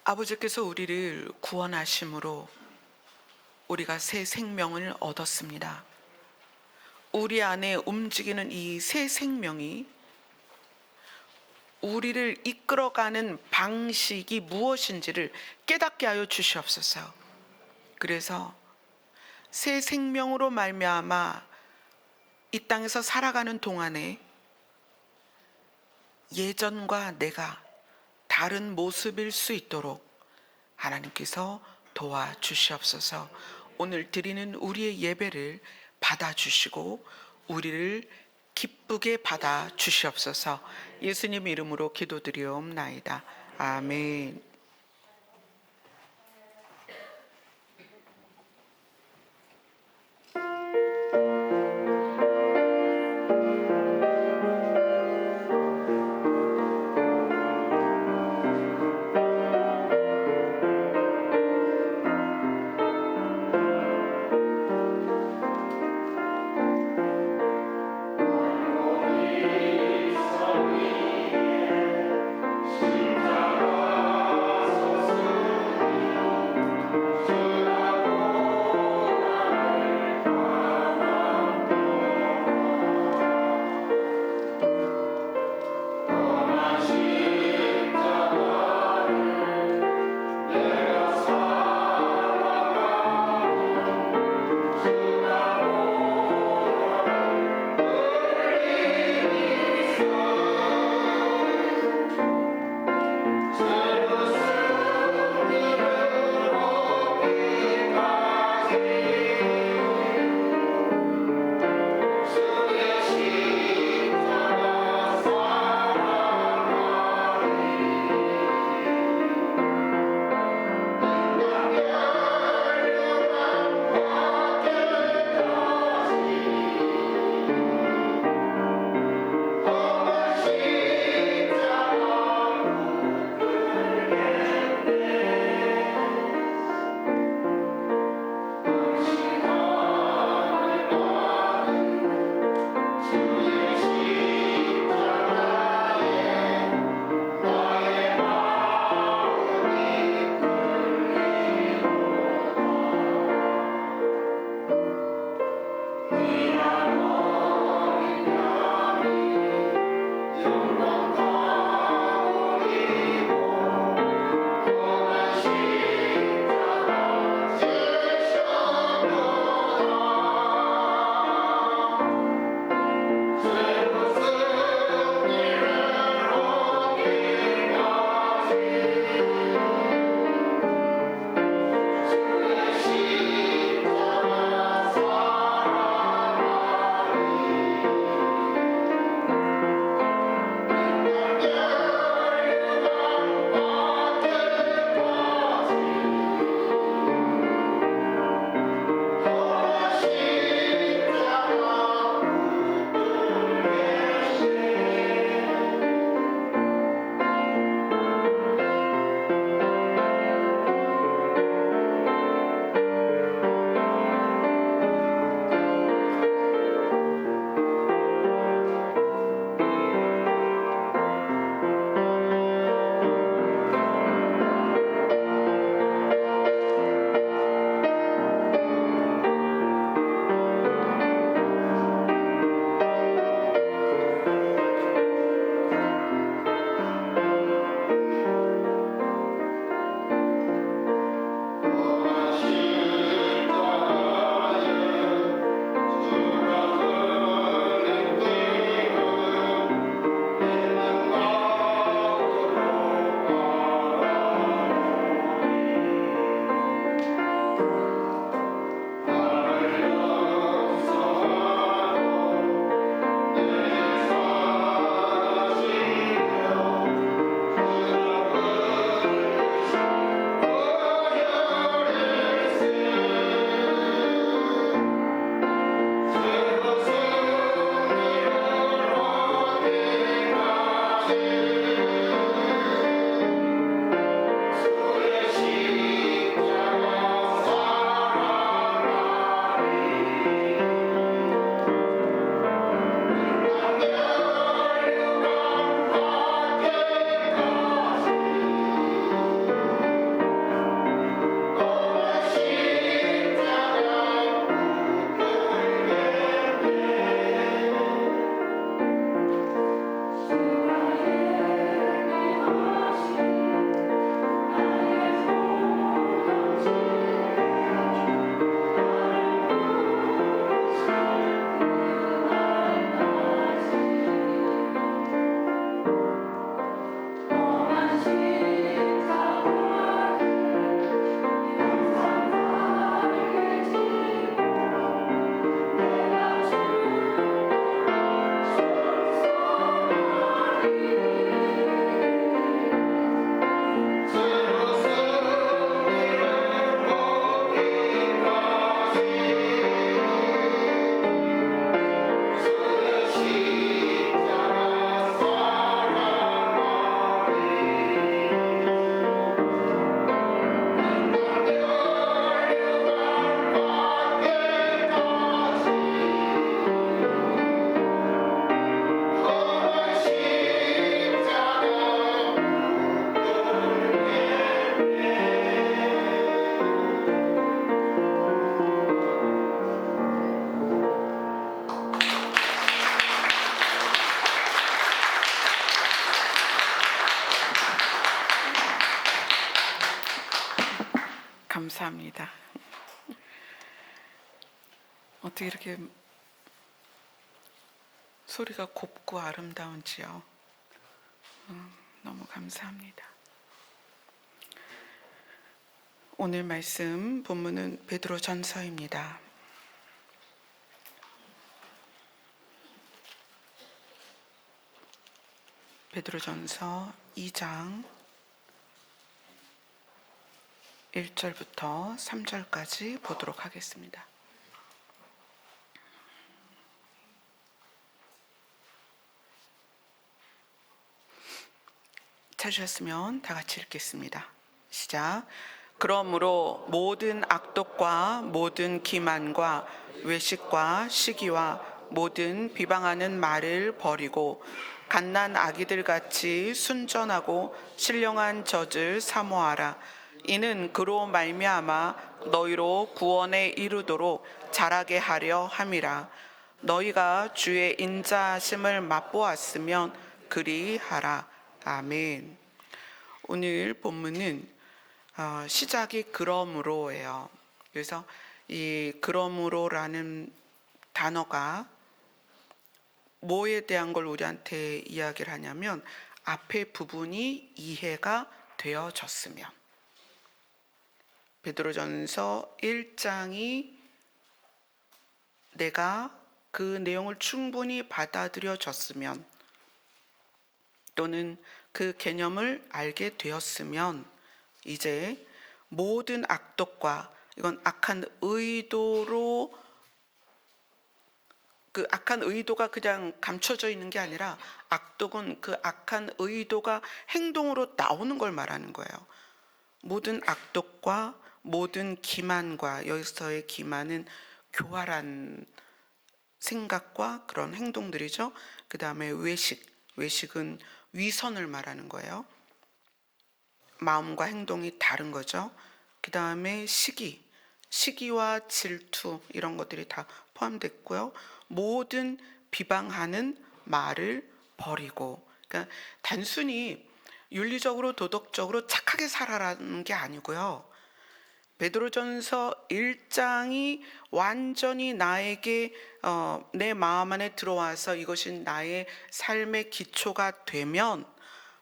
아버지께서 우리를 구원하심으로 우리가 새 생명을 얻었습니다. 우리 안에 움직이는 이 새 생명이 우리를 이끌어가는 방식이 무엇인지를 깨닫게 하여 주시옵소서. 그래서 새 생명으로 말미암아 이 땅에서 살아가는 동안에 예전과 내가 다른 모습일 수 있도록 하나님께서 도와주시옵소서. 오늘 드리는 우리의 예배를 받아주시고 우리를 기쁘게 받아주시옵소서. 예수님 이름으로 기도드리옵나이다. 아멘. 감사합니다. 어떻게 이렇게 소리가 곱고 아름다운지요. 너무 감사합니다. 오늘 말씀 본문은 베드로전서입니다. 베드로전서 2장 1절부터 3절까지 보도록 하겠습니다. 찾으셨으면 다 같이 읽겠습니다. 시작. 그러므로 모든 악독과 모든 기만과 외식과 시기와 모든 비방하는 말을 버리고 갓난 아기들 같이 순전하고 신령한 젖을 사모하라. 이는 그로 말미암아 너희로 구원에 이르도록 자라게 하려 함이라. 너희가 주의 인자하심을 맛보았으면 그리하라. 아멘. 오늘 본문은 시작이 그러므로예요. 그래서 이 그러므로라는 단어가 뭐에 대한 걸 우리한테 이야기를 하냐면 앞에 부분이 이해가 되어졌으면, 베드로전서 1장이 내가 그 내용을 충분히 받아들여졌으면, 또는 그 개념을 알게 되었으면 이제 모든 악독과, 이건 악한 의도로, 그 악한 의도가 그냥 감춰져 있는 게 아니라 악독은 그 악한 의도가 행동으로 나오는 걸 말하는 거예요. 모든 악독과 모든 기만과, 여기서의 기만은 교활한 생각과 그런 행동들이죠. 그 다음에 외식은 위선을 말하는 거예요. 마음과 행동이 다른 거죠. 그 다음에 시기와 질투, 이런 것들이 다 포함됐고요. 모든 비방하는 말을 버리고, 그러니까 단순히 윤리적으로 도덕적으로 착하게 살아라는 게 아니고요. 베드로전서 1장이 완전히 나에게 내 마음 안에 들어와서 이것이 나의 삶의 기초가 되면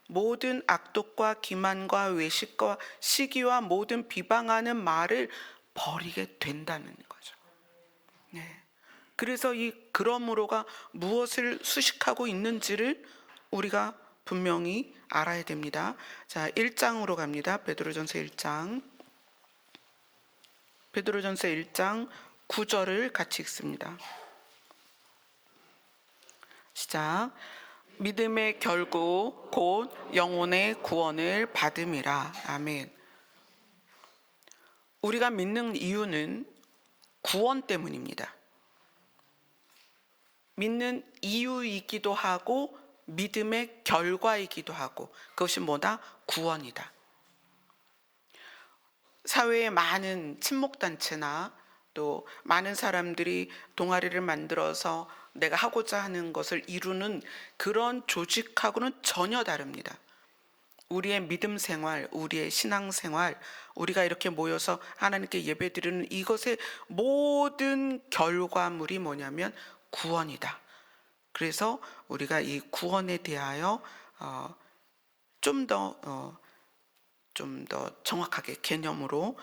모든 악독과 기만과 외식과 시기와 모든 비방하는 말을 버리게 된다는 거죠. 네. 그래서 이 그러므로가 무엇을 수식하고 있는지를 우리가 분명히 알아야 됩니다. 자, 1장으로 갑니다. 베드로전서 1장 9절을 같이 읽습니다. 시작. 믿음의 결국 곧 영혼의 구원을 받음이라. 아멘. 우리가 믿는 이유는 구원 때문입니다. 믿는 이유이기도 하고 믿음의 결과이기도 하고, 그것이 뭐다? 구원이다. 사회에 많은 친목단체나 또 많은 사람들이 동아리를 만들어서 내가 하고자 하는 것을 이루는 그런 조직하고는 전혀 다릅니다. 우리의 믿음 생활, 우리의 신앙 생활, 우리가 이렇게 모여서 하나님께 예배드리는 이것의 모든 결과물이 뭐냐면 구원이다. 그래서 우리가 이 구원에 대하여 좀 더 정확하게 개념으로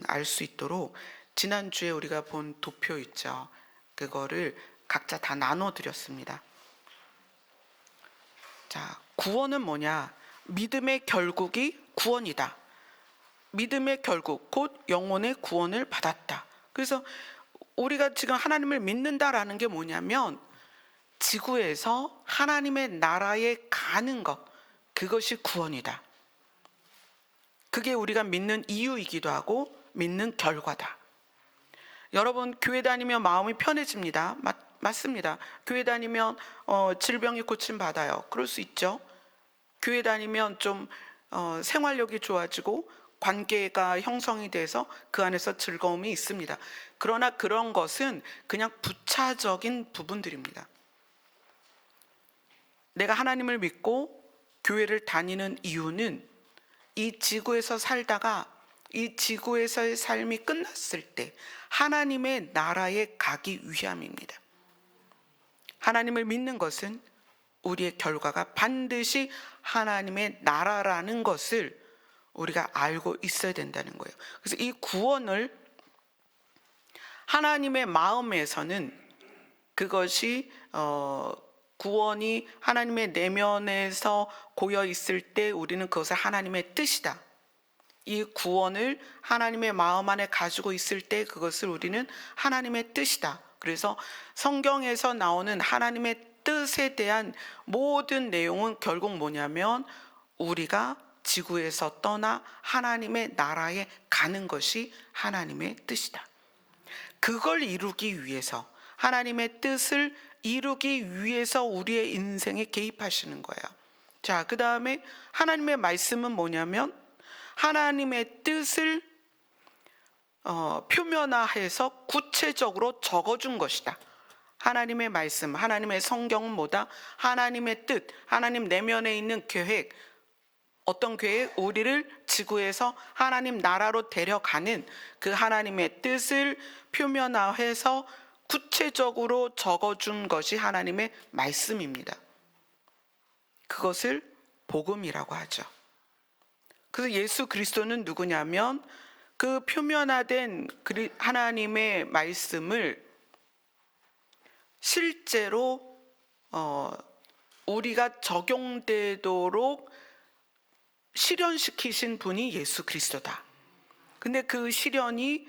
알 수 있도록 지난주에 우리가 본 도표 있죠. 그거를 각자 다 나눠 드렸습니다. 자, 구원은 뭐냐? 믿음의 결국이 구원이다. 믿음의 결국 곧 영혼의 구원을 받았다. 그래서 우리가 지금 하나님을 믿는다라는 게 뭐냐면 지구에서 하나님의 나라에 가는 것, 그것이 구원이다. 그게 우리가 믿는 이유이기도 하고 믿는 결과다. 여러분, 교회 다니면 마음이 편해집니다. 맞습니다. 교회 다니면 질병이 고침받아요. 그럴 수 있죠. 교회 다니면 좀 생활력이 좋아지고 관계가 형성이 돼서 그 안에서 즐거움이 있습니다. 그러나 그런 것은 그냥 부차적인 부분들입니다. 내가 하나님을 믿고 교회를 다니는 이유는 이 지구에서 살다가 이 지구에서의 삶이 끝났을 때 하나님의 나라에 가기 위함입니다. 하나님을 믿는 것은 우리의 결과가 반드시 하나님의 나라라는 것을 우리가 알고 있어야 된다는 거예요. 그래서 이 구원을 하나님의 마음에서는 그것이 구원이 하나님의 내면에서 고여 있을 때 우리는 그것을 하나님의 뜻이다. 이 구원을 하나님의 마음 안에 가지고 있을 때 그것을 우리는 하나님의 뜻이다. 그래서 성경에서 나오는 하나님의 뜻에 대한 모든 내용은 결국 뭐냐면 우리가 지구에서 떠나 하나님의 나라에 가는 것이 하나님의 뜻이다. 그걸 이루기 위해서, 하나님의 뜻을 이루기 위해서 우리의 인생에 개입하시는 거예요. 자, 그 다음에 하나님의 말씀은 뭐냐면 하나님의 뜻을 표면화해서 구체적으로 적어준 것이다. 하나님의 말씀, 하나님의 성경은 뭐다? 하나님의 뜻, 하나님 내면에 있는 계획, 어떤 계획? 우리를 지구에서 하나님 나라로 데려가는 그 하나님의 뜻을 표면화해서 구체적으로 적어준 것이 하나님의 말씀입니다. 그것을 복음이라고 하죠. 그래서 예수 그리스도는 누구냐면 그 표면화된 하나님의 말씀을 실제로 우리가 적용되도록 실현시키신 분이 예수 그리스도다. 근데 그 실현이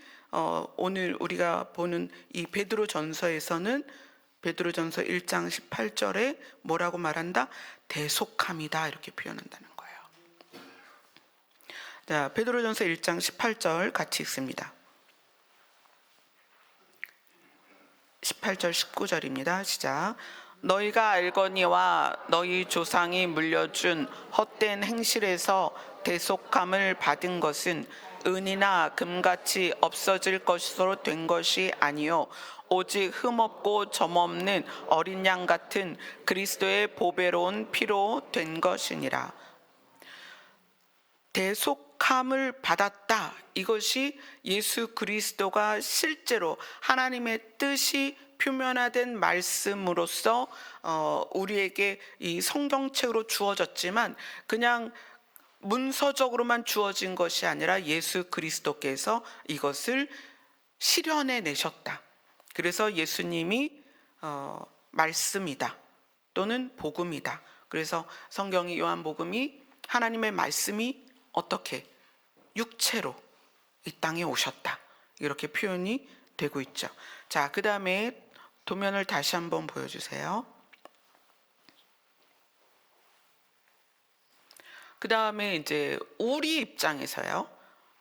오늘 우리가 보는 이 베드로전서에서는 베드로전서 1장 18절에 뭐라고 말한다? 대속함이다, 이렇게 표현한다는 거예요. 자, 베드로전서 1장 18절 같이 읽습니다. 18절 19절입니다. 시작. 너희가 알거니와 너희 조상이 물려준 헛된 행실에서 대속함을 받은 것은 은이나 금같이 없어질 것으로 된 것이 아니요 오직 흠없고 점없는 어린 양 같은 그리스도의 보배로운 피로 된 것이니라. 대속함을 받았다. 이것이 예수 그리스도가 실제로 하나님의 뜻이 표면화된 말씀으로서 우리에게 이 성경책으로 주어졌지만 그냥 문서적으로만 주어진 것이 아니라 예수 그리스도께서 이것을 실현해 내셨다. 그래서 예수님이 말씀이다 또는 복음이다. 그래서 성경이 요한복음이 하나님의 말씀이 어떻게 육체로 이 땅에 오셨다, 이렇게 표현이 되고 있죠. 자, 그 다음에 도면을 다시 한번 보여주세요. 그 다음에 이제 우리 입장에서요.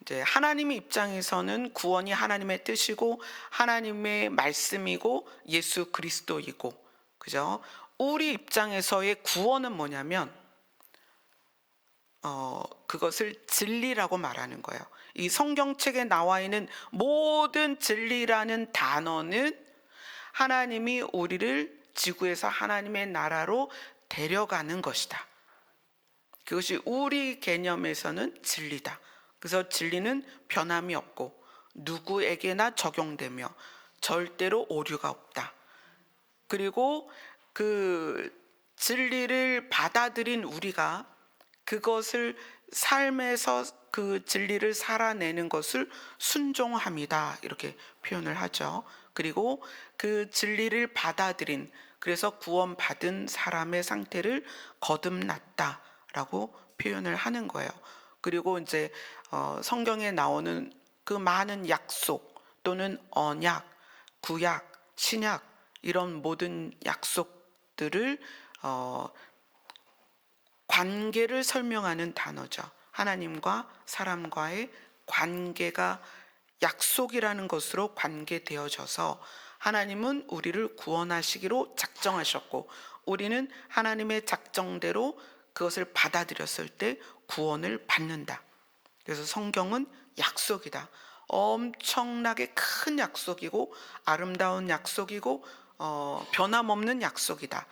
이제 하나님의 입장에서는 구원이 하나님의 뜻이고 하나님의 말씀이고 예수 그리스도이고, 그죠? 우리 입장에서의 구원은 뭐냐면 그것을 진리라고 말하는 거예요. 이 성경책에 나와 있는 모든 진리라는 단어는 하나님이 우리를 지구에서 하나님의 나라로 데려가는 것이다. 그것이 우리 개념에서는 진리다. 그래서 진리는 변함이 없고 누구에게나 적용되며 절대로 오류가 없다. 그리고 그 진리를 받아들인 우리가 그것을 삶에서 그 진리를 살아내는 것을 순종함이다, 이렇게 표현을 하죠. 그리고 그 진리를 받아들인, 그래서 구원받은 사람의 상태를 거듭났다라고 표현을 하는 거예요. 그리고 이제 성경에 나오는 그 많은 약속 또는 언약, 구약, 신약, 이런 모든 약속들을 관계를 설명하는 단어죠. 하나님과 사람과의 관계가 약속이라는 것으로 관계되어져서 하나님은 우리를 구원하시기로 작정하셨고 우리는 하나님의 작정대로 그것을 받아들였을 때 구원을 받는다. 그래서 성경은 약속이다. 엄청나게 큰 약속이고 아름다운 약속이고 변함없는 약속이다.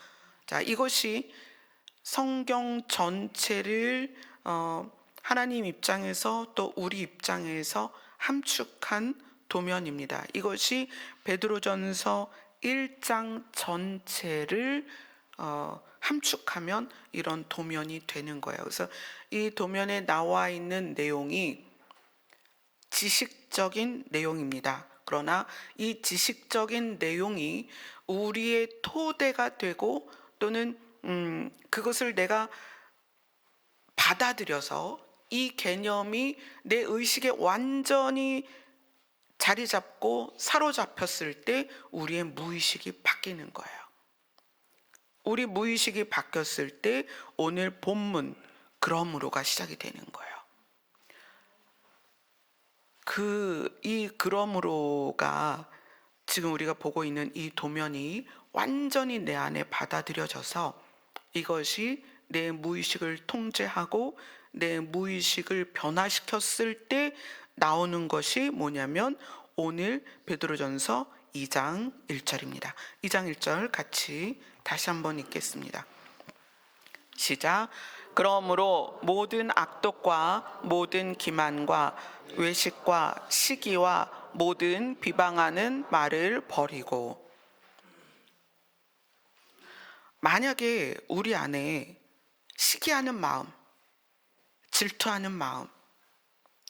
자, 이것이 성경 전체를 하나님 입장에서 또 우리 입장에서 함축한 도면입니다. 이것이 베드로전서 1장 전체를 함축하면 이런 도면이 되는 거예요. 그래서 이 도면에 나와 있는 내용이 지식적인 내용입니다. 그러나 이 지식적인 내용이 우리의 토대가 되고 또는 그것을 내가 받아들여서 이 개념이 내 의식에 완전히 자리 잡고 사로잡혔을 때 우리의 무의식이 바뀌는 거예요. 우리 무의식이 바뀌었을 때 오늘 본문 그러므로가 시작이 되는 거예요. 이 그러므로가 지금 우리가 보고 있는 이 도면이 완전히 내 안에 받아들여져서 이것이 내 무의식을 통제하고 내 무의식을 변화시켰을 때 나오는 것이 뭐냐면 오늘 베드로전서 2장 1절입니다. 2장 1절 같이 다시 한번 읽겠습니다. 시작. 그러므로 모든 악독과 모든 기만과 외식과 시기와 모든 비방하는 말을 버리고. 만약에 우리 안에 시기하는 마음, 질투하는 마음,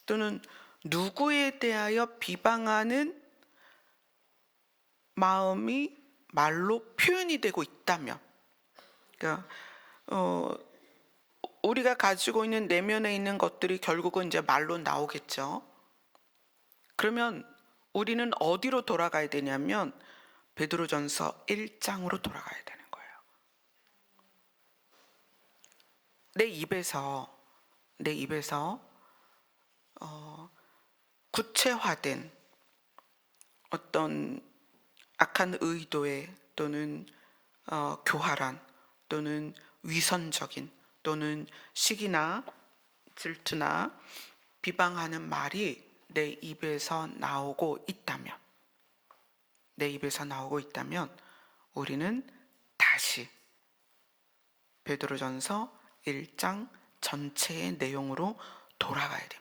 또는 누구에 대하여 비방하는 마음이 말로 표현이 되고 있다면, 그러니까 우리가 가지고 있는 내면에 있는 것들이 결국은 이제 말로 나오겠죠. 그러면 우리는 어디로 돌아가야 되냐면 베드로전서 1장으로 돌아가야 되는 거예요. 내 입에서 구체화된 어떤 악한 의도에 또는 교활한 또는 위선적인 또는 시기나 질투나 비방하는 말이 내 입에서 나오고 있다면 우리는 다시 베드로전서 1장 전체의 내용으로 돌아가야 됩니다.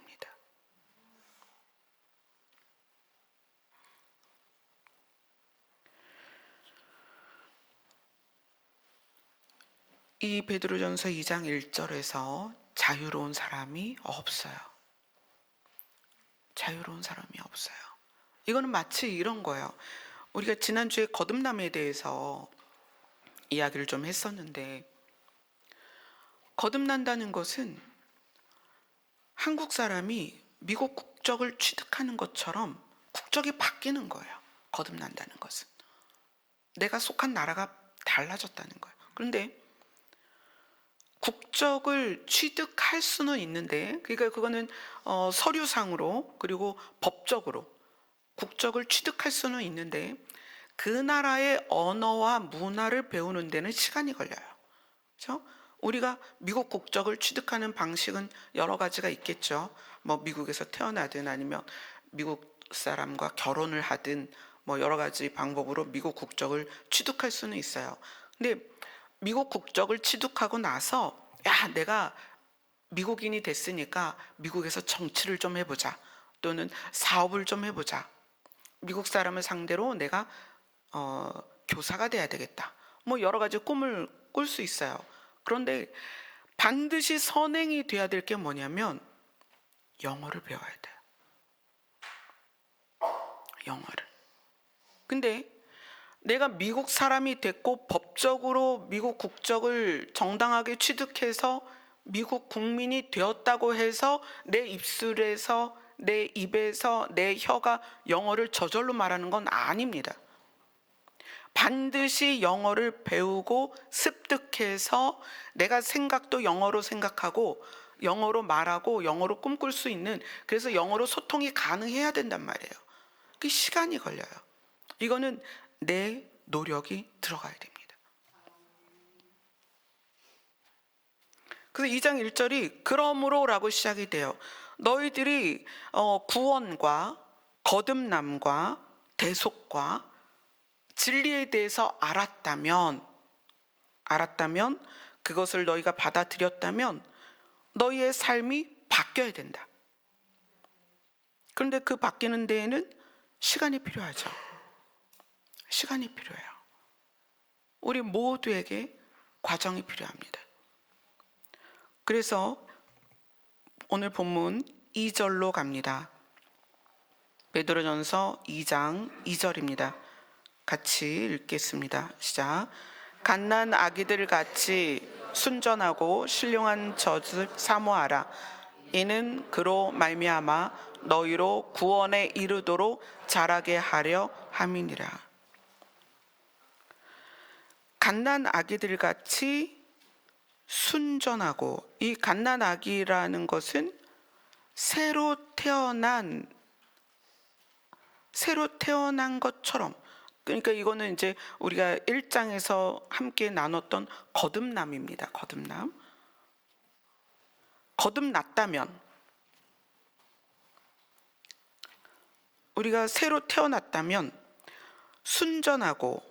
이 베드로전서 2장 1절에서 자유로운 사람이 없어요. 자유로운 사람이 없어요. 이거는 마치 이런 거예요. 우리가 지난주에 거듭남에 대해서 이야기를 좀 했었는데, 거듭난다는 것은 한국 사람이 미국 국적을 취득하는 것처럼 국적이 바뀌는 거예요. 거듭난다는 것은 내가 속한 나라가 달라졌다는 거예요. 그런데 국적을 취득할 수는 있는데, 그러니까 그거는 서류상으로 그리고 법적으로 국적을 취득할 수는 있는데 그 나라의 언어와 문화를 배우는 데는 시간이 걸려요. 그렇죠? 우리가 미국 국적을 취득하는 방식은 여러 가지가 있겠죠. 뭐 미국에서 태어나든 아니면 미국 사람과 결혼을 하든 뭐 여러 가지 방법으로 미국 국적을 취득할 수는 있어요. 근데 미국 국적을 취득하고 나서 내가 미국인이 됐으니까 미국에서 정치를 좀 해보자, 또는 사업을 좀 해보자, 미국 사람을 상대로 내가 교사가 돼야 되겠다, 뭐 여러 가지 꿈을 꿀 수 있어요. 그런데 반드시 선행이 돼야 될 게 뭐냐면 영어를 배워야 돼요. 영어를. 근데 내가 미국 사람이 됐고 법적으로 미국 국적을 정당하게 취득해서 미국 국민이 되었다고 해서 내 입술에서, 내 입에서, 내 혀가 영어를 저절로 말하는 건 아닙니다. 반드시 영어를 배우고 습득해서 내가 생각도 영어로 생각하고 영어로 말하고 영어로 꿈꿀 수 있는, 그래서 영어로 소통이 가능해야 된단 말이에요. 그 시간이 걸려요. 이거는 내 노력이 들어가야 됩니다. 그래서 2장 1절이 그러므로라고 시작이 돼요. 너희들이 구원과 거듭남과 대속과 진리에 대해서 알았다면 그것을 너희가 받아들였다면 너희의 삶이 바뀌어야 된다. 그런데 그 바뀌는 데에는 시간이 필요하죠. 시간이 필요해요. 우리 모두에게 과정이 필요합니다. 그래서 오늘 본문 2절로 갑니다. 베드로전서 2장 2절입니다. 같이 읽겠습니다. 시작. 갓난 아기들 같이 순전하고 신령한 젖을 사모하라. 이는 그로 말미암아 너희로 구원에 이르도록 자라게 하려 함이니라. 갓난 아기들 같이 순전하고, 이 갓난 아기라는 것은 새로 태어난 것처럼, 그러니까 이거는 이제 우리가 1장에서 함께 나눴던 거듭남입니다. 거듭났다면, 우리가 새로 태어났다면 순전하고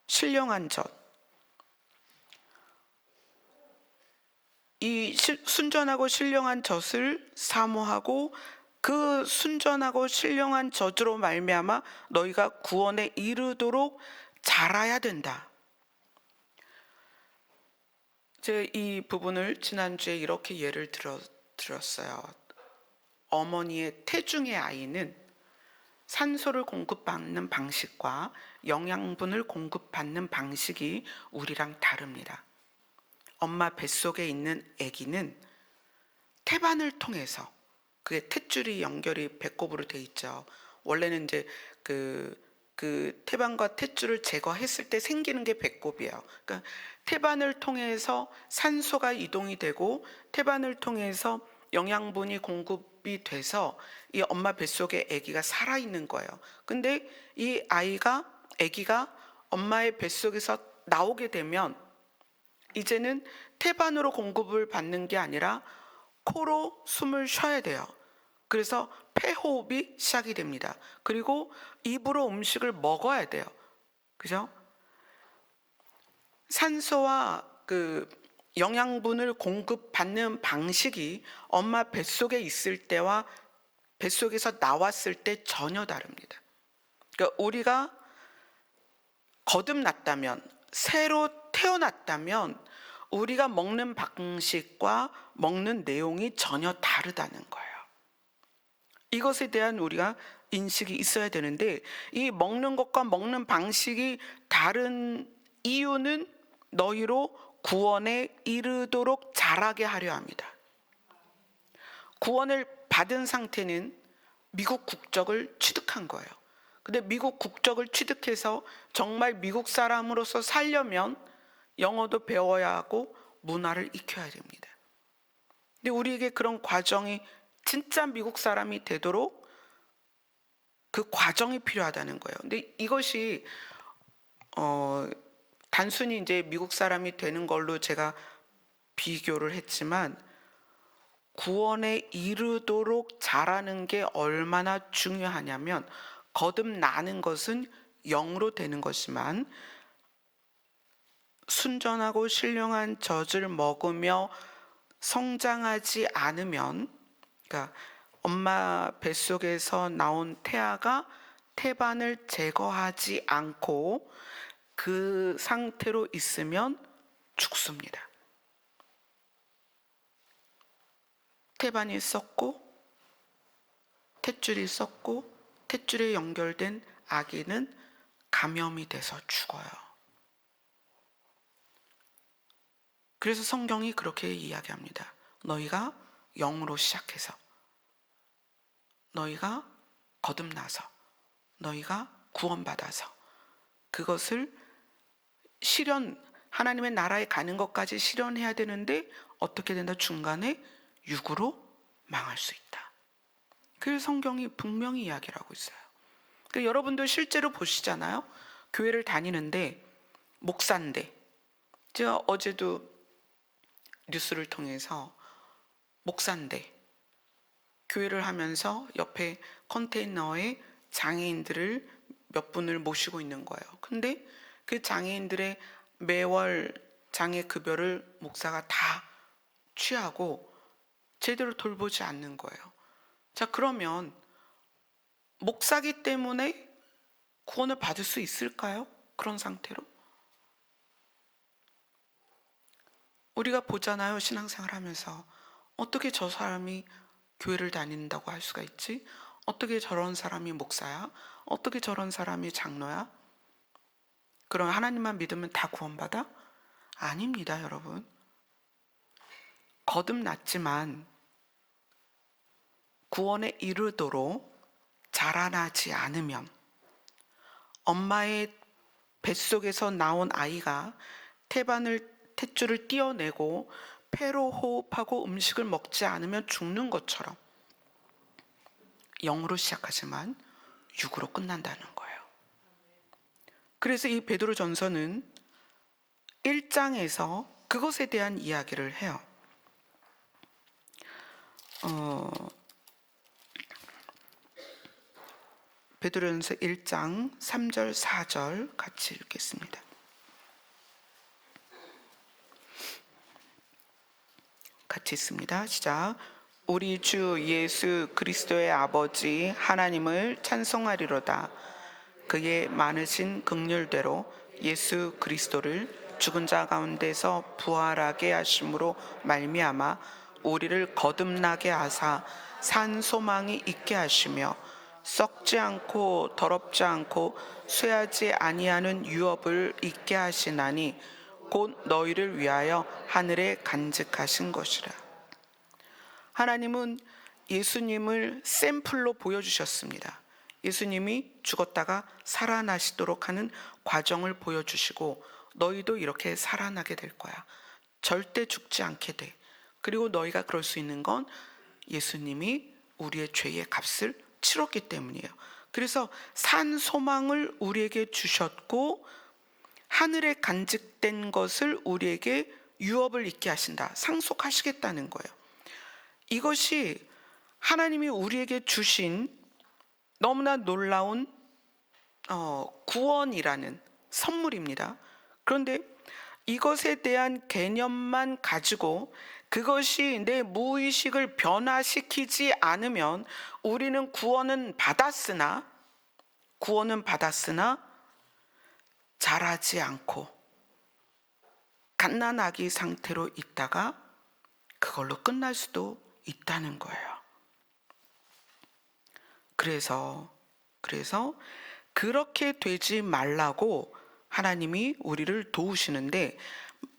신령한 젖, 이 순전하고 신령한 젖을 사모하고 그 순전하고 신령한 젖으로 말미암아 너희가 구원에 이르도록 자라야 된다. 제가 이 부분을 지난주에 이렇게 예를 들었어요. 어머니의 태중의 아이는 산소를 공급받는 방식과 영양분을 공급받는 방식이 우리랑 다릅니다. 엄마 뱃속에 있는 아기는 태반을 통해서, 그게 탯줄이 연결이 배꼽으로 돼 있죠. 원래는 이제 그 태반과 탯줄을 제거했을 때 생기는 게 배꼽이에요. 그러니까 태반을 통해서 산소가 이동이 되고 태반을 통해서 영양분이 공급이 돼서 이 엄마 뱃속에 아기가 살아있는 거예요. 근데 이 아기가 엄마의 뱃속에서 나오게 되면 이제는 태반으로 공급을 받는 게 아니라 코로 숨을 쉬어야 돼요. 그래서 폐호흡이 시작이 됩니다. 그리고 입으로 음식을 먹어야 돼요. 그죠? 산소와 그 영양분을 공급받는 방식이 엄마 뱃속에 있을 때와 뱃속에서 나왔을 때 전혀 다릅니다. 그러니까 우리가 거듭났다면, 새로 태어났다면 우리가 먹는 방식과 먹는 내용이 전혀 다르다는 거예요. 이것에 대한 우리가 인식이 있어야 되는데, 이 먹는 것과 먹는 방식이 다른 이유는 너희로 구원에 이르도록 자라게 하려 합니다. 구원을 받은 상태는 미국 국적을 취득한 거예요. 근데 미국 국적을 취득해서 정말 미국 사람으로서 살려면 영어도 배워야 하고 문화를 익혀야 됩니다. 근데 우리에게 그런 과정이, 진짜 미국 사람이 되도록 그 과정이 필요하다는 거예요. 근데 이것이 단순히 이제 미국 사람이 되는 걸로 제가 비교를 했지만, 구원에 이르도록 자라는 게 얼마나 중요하냐면, 거듭나는 것은 영으로 되는 것이지만 순전하고 신령한 젖을 먹으며 성장하지 않으면, 그러니까 엄마 뱃속에서 나온 태아가 태반을 제거하지 않고 그 상태로 있으면 죽습니다. 태반이 썩고 탯줄이 썩고 탯줄에 연결된 아기는 감염이 돼서 죽어요. 그래서 성경이 그렇게 이야기합니다. 너희가 영으로 시작해서, 너희가 거듭나서, 너희가 구원받아서 그것을 하나님의 나라에 가는 것까지 실현해야 되는데 어떻게 된다? 중간에 육으로 망할 수 있다. 그래서 성경이 분명히 이야기를 하고 있어요. 그러니까 여러분들 실제로 보시잖아요. 교회를 다니는데 목사인데, 제가 어제도 뉴스를 통해서 목사인데 교회를 하면서 옆에 컨테이너에 장애인들을 몇 분을 모시고 있는 거예요. 근데 그 장애인들의 매월 장애 급여를 목사가 다 취하고 제대로 돌보지 않는 거예요. 자, 그러면 목사기 때문에 구원을 받을 수 있을까요? 그런 상태로? 우리가 보잖아요. 신앙생활 하면서 어떻게 저 사람이 교회를 다닌다고 할 수가 있지? 어떻게 저런 사람이 목사야? 어떻게 저런 사람이 장로야? 그럼 하나님만 믿으면 다 구원받아? 아닙니다, 여러분. 거듭났지만 구원에 이르도록 자라나지 않으면, 엄마의 뱃속에서 나온 아이가 탯줄을 띄어내고 폐로 호흡하고 음식을 먹지 않으면 죽는 것처럼 영으로 시작하지만 육으로 끝난다는 거예요. 그래서 이 베드로전서는 1장에서 그것에 대한 이야기를 해요. 베드로전서 1장 3절 4절 같이 읽겠습니다. 같이 읽습니다. 시작. 우리 주 예수 그리스도의 아버지 하나님을 찬송하리로다. 그의 많으신 긍휼대로 예수 그리스도를 죽은 자 가운데서 부활하게 하심으로 말미암아 우리를 거듭나게 하사 산 소망이 있게 하시며 썩지 않고 더럽지 않고 쇠하지 아니하는 유업을 있게 하시나니 곧 너희를 위하여 하늘에 간직하신 것이라. 하나님은 예수님을 샘플로 보여주셨습니다. 예수님이 죽었다가 살아나시도록 하는 과정을 보여주시고, 너희도 이렇게 살아나게 될 거야. 절대 죽지 않게 돼. 그리고 너희가 그럴 수 있는 건 예수님이 우리의 죄의 값을 치렀기 때문이에요. 그래서 산 소망을 우리에게 주셨고, 하늘에 간직된 것을 우리에게 유업을 있게 하신다. 상속하시겠다는 거예요. 이것이 하나님이 우리에게 주신 너무나 놀라운 구원이라는 선물입니다. 그런데 이것에 대한 개념만 가지고 그것이 내 무의식을 변화시키지 않으면 우리는 구원은 받았으나 자라지 않고 갓난아기 상태로 있다가 그걸로 끝날 수도 있다는 거예요. 그래서 그렇게 되지 말라고 하나님이 우리를 도우시는데,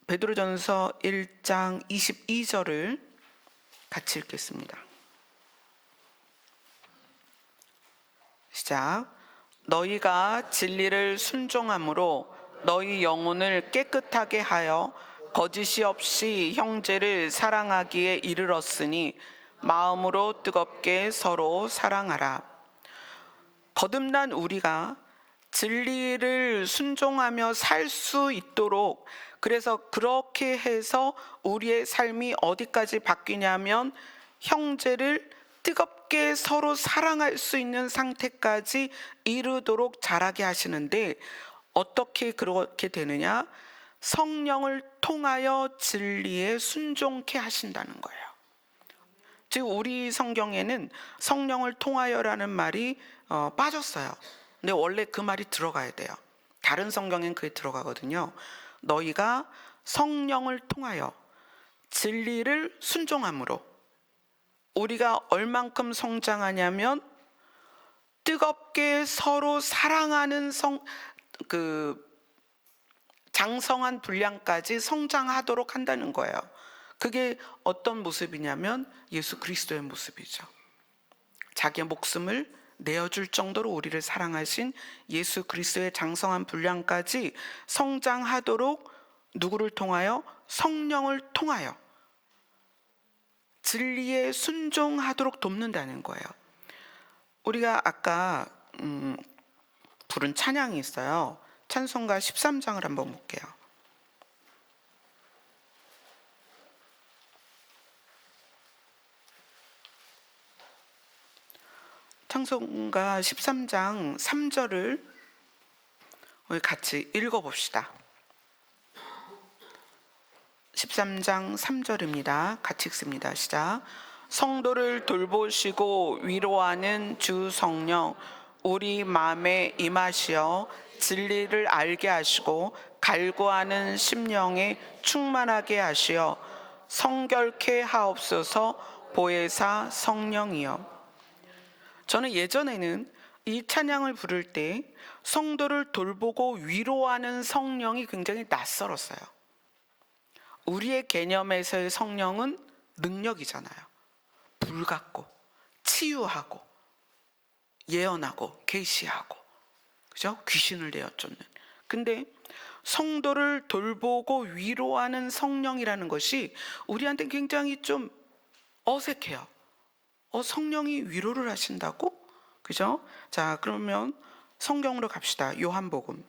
베드로전서 1장 22절을 같이 읽겠습니다. 시작. 너희가 진리를 순종함으로 너희 영혼을 깨끗하게 하여 거짓이 없이 형제를 사랑하기에 이르렀으니 마음으로 뜨겁게 서로 사랑하라. 거듭난 우리가 진리를 순종하며 살 수 있도록, 그래서 그렇게 해서 우리의 삶이 어디까지 바뀌냐면 형제를 뜨겁게 서로 사랑할 수 있는 상태까지 이르도록 자라게 하시는데, 어떻게 그렇게 되느냐? 성령을 통하여 진리에 순종케 하신다는 거예요. 즉 우리 성경에는 성령을 통하여라는 말이 빠졌어요. 근데 원래 그 말이 들어가야 돼요. 다른 성경엔 그게 들어가거든요. 너희가 성령을 통하여 진리를 순종함으로, 우리가 얼만큼 성장하냐면 뜨겁게 서로 사랑하는 장성한 분량까지 성장하도록 한다는 거예요. 그게 어떤 모습이냐면 예수 그리스도의 모습이죠. 자기의 목숨을 내어줄 정도로 우리를 사랑하신 예수 그리스도의 장성한 분량까지 성장하도록 누구를 통하여? 성령을 통하여 진리에 순종하도록 돕는다는 거예요. 우리가 아까 부른 찬양이 있어요. 찬송가 13장을 한번 볼게요. 찬송가 13장 3절을 우리 같이 읽어봅시다. 13장 3절입니다. 같이 읽습니다. 시작. 성도를 돌보시고 위로하는 주 성령, 우리 마음에 임하시어 진리를 알게 하시고 갈구하는 심령에 충만하게 하시어 성결케 하옵소서. 보혜사 성령이여. 저는 예전에는 이 찬양을 부를 때 성도를 돌보고 위로하는 성령이 굉장히 낯설었어요. 우리의 개념에서의 성령은 능력이잖아요. 불 같고 치유하고 예언하고 계시하고, 그죠? 귀신을 내어쫓는. 근데 성도를 돌보고 위로하는 성령이라는 것이 우리한테 굉장히 좀 어색해요. 성령이 위로를 하신다고? 그죠? 자, 그러면 성경으로 갑시다. 요한복음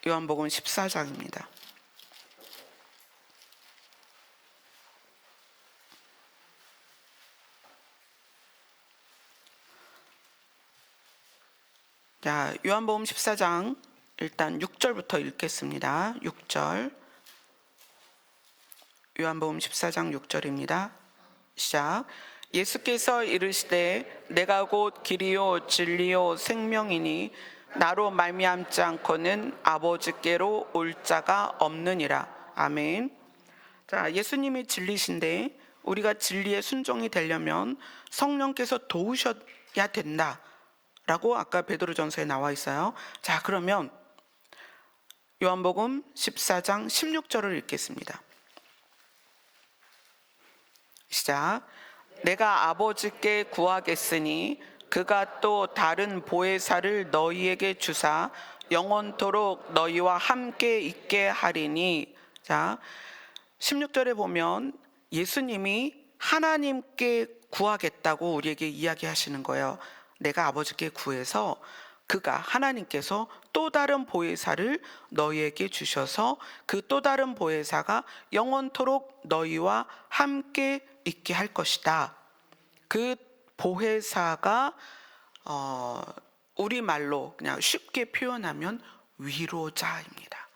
14장입니다. 자, 요한복음 14장 일단 6절부터 읽겠습니다. 6절. 요한복음 14장 6절입니다. 시작. 예수께서 이르시되 내가 곧 길이요 진리요 생명이니 나로 말미암지 않고는 아버지께로 올 자가 없느니라. 아멘. 자, 예수님이 진리신데 우리가 진리에 순종이 되려면 성령께서 도우셔야 된다 라고 아까 베드로전서에 나와 있어요. 자, 그러면 요한복음 14장 16절을 읽겠습니다. 시작. 내가 아버지께 구하겠으니 그가 또 다른 보혜사를 너희에게 주사 영원토록 너희와 함께 있게 하리니. 자, 16절에 보면 예수님이 하나님께 구하겠다고 우리에게 이야기하시는 거예요. 내가 아버지께 구해서 그가 하나님께서 또 다른 보혜사를 너희에게 주셔서 그 또 다른 보혜사가 영원토록 너희와 함께 있게 할 것이다. 그 보혜사가 우리말로 그냥 쉽게 표현하면 위로자입니다.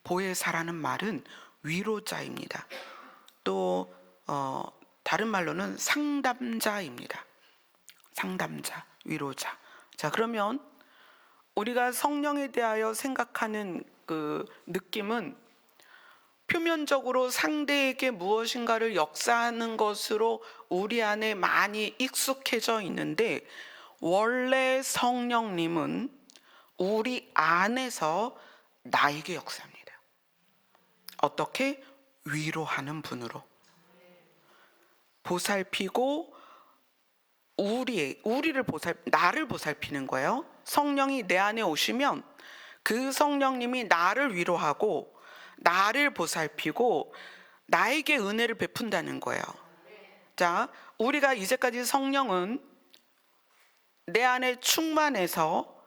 보혜사라는 말은 위로자입니다. 또 다른 말로는 상담자입니다. 상담자, 위로자. 자, 그러면 우리가 성령에 대하여 생각하는 그 느낌은 표면적으로 상대에게 무엇인가를 역사하는 것으로 우리 안에 많이 익숙해져 있는데, 원래 성령님은 우리 안에서 나에게 역사합니다. 어떻게? 위로하는 분으로 보살피고 나를 보살피는 거예요. 성령이 내 안에 오시면 그 성령님이 나를 위로하고 나를 보살피고 나에게 은혜를 베푼다는 거예요. 자, 우리가 이제까지 성령은 내 안에 충만해서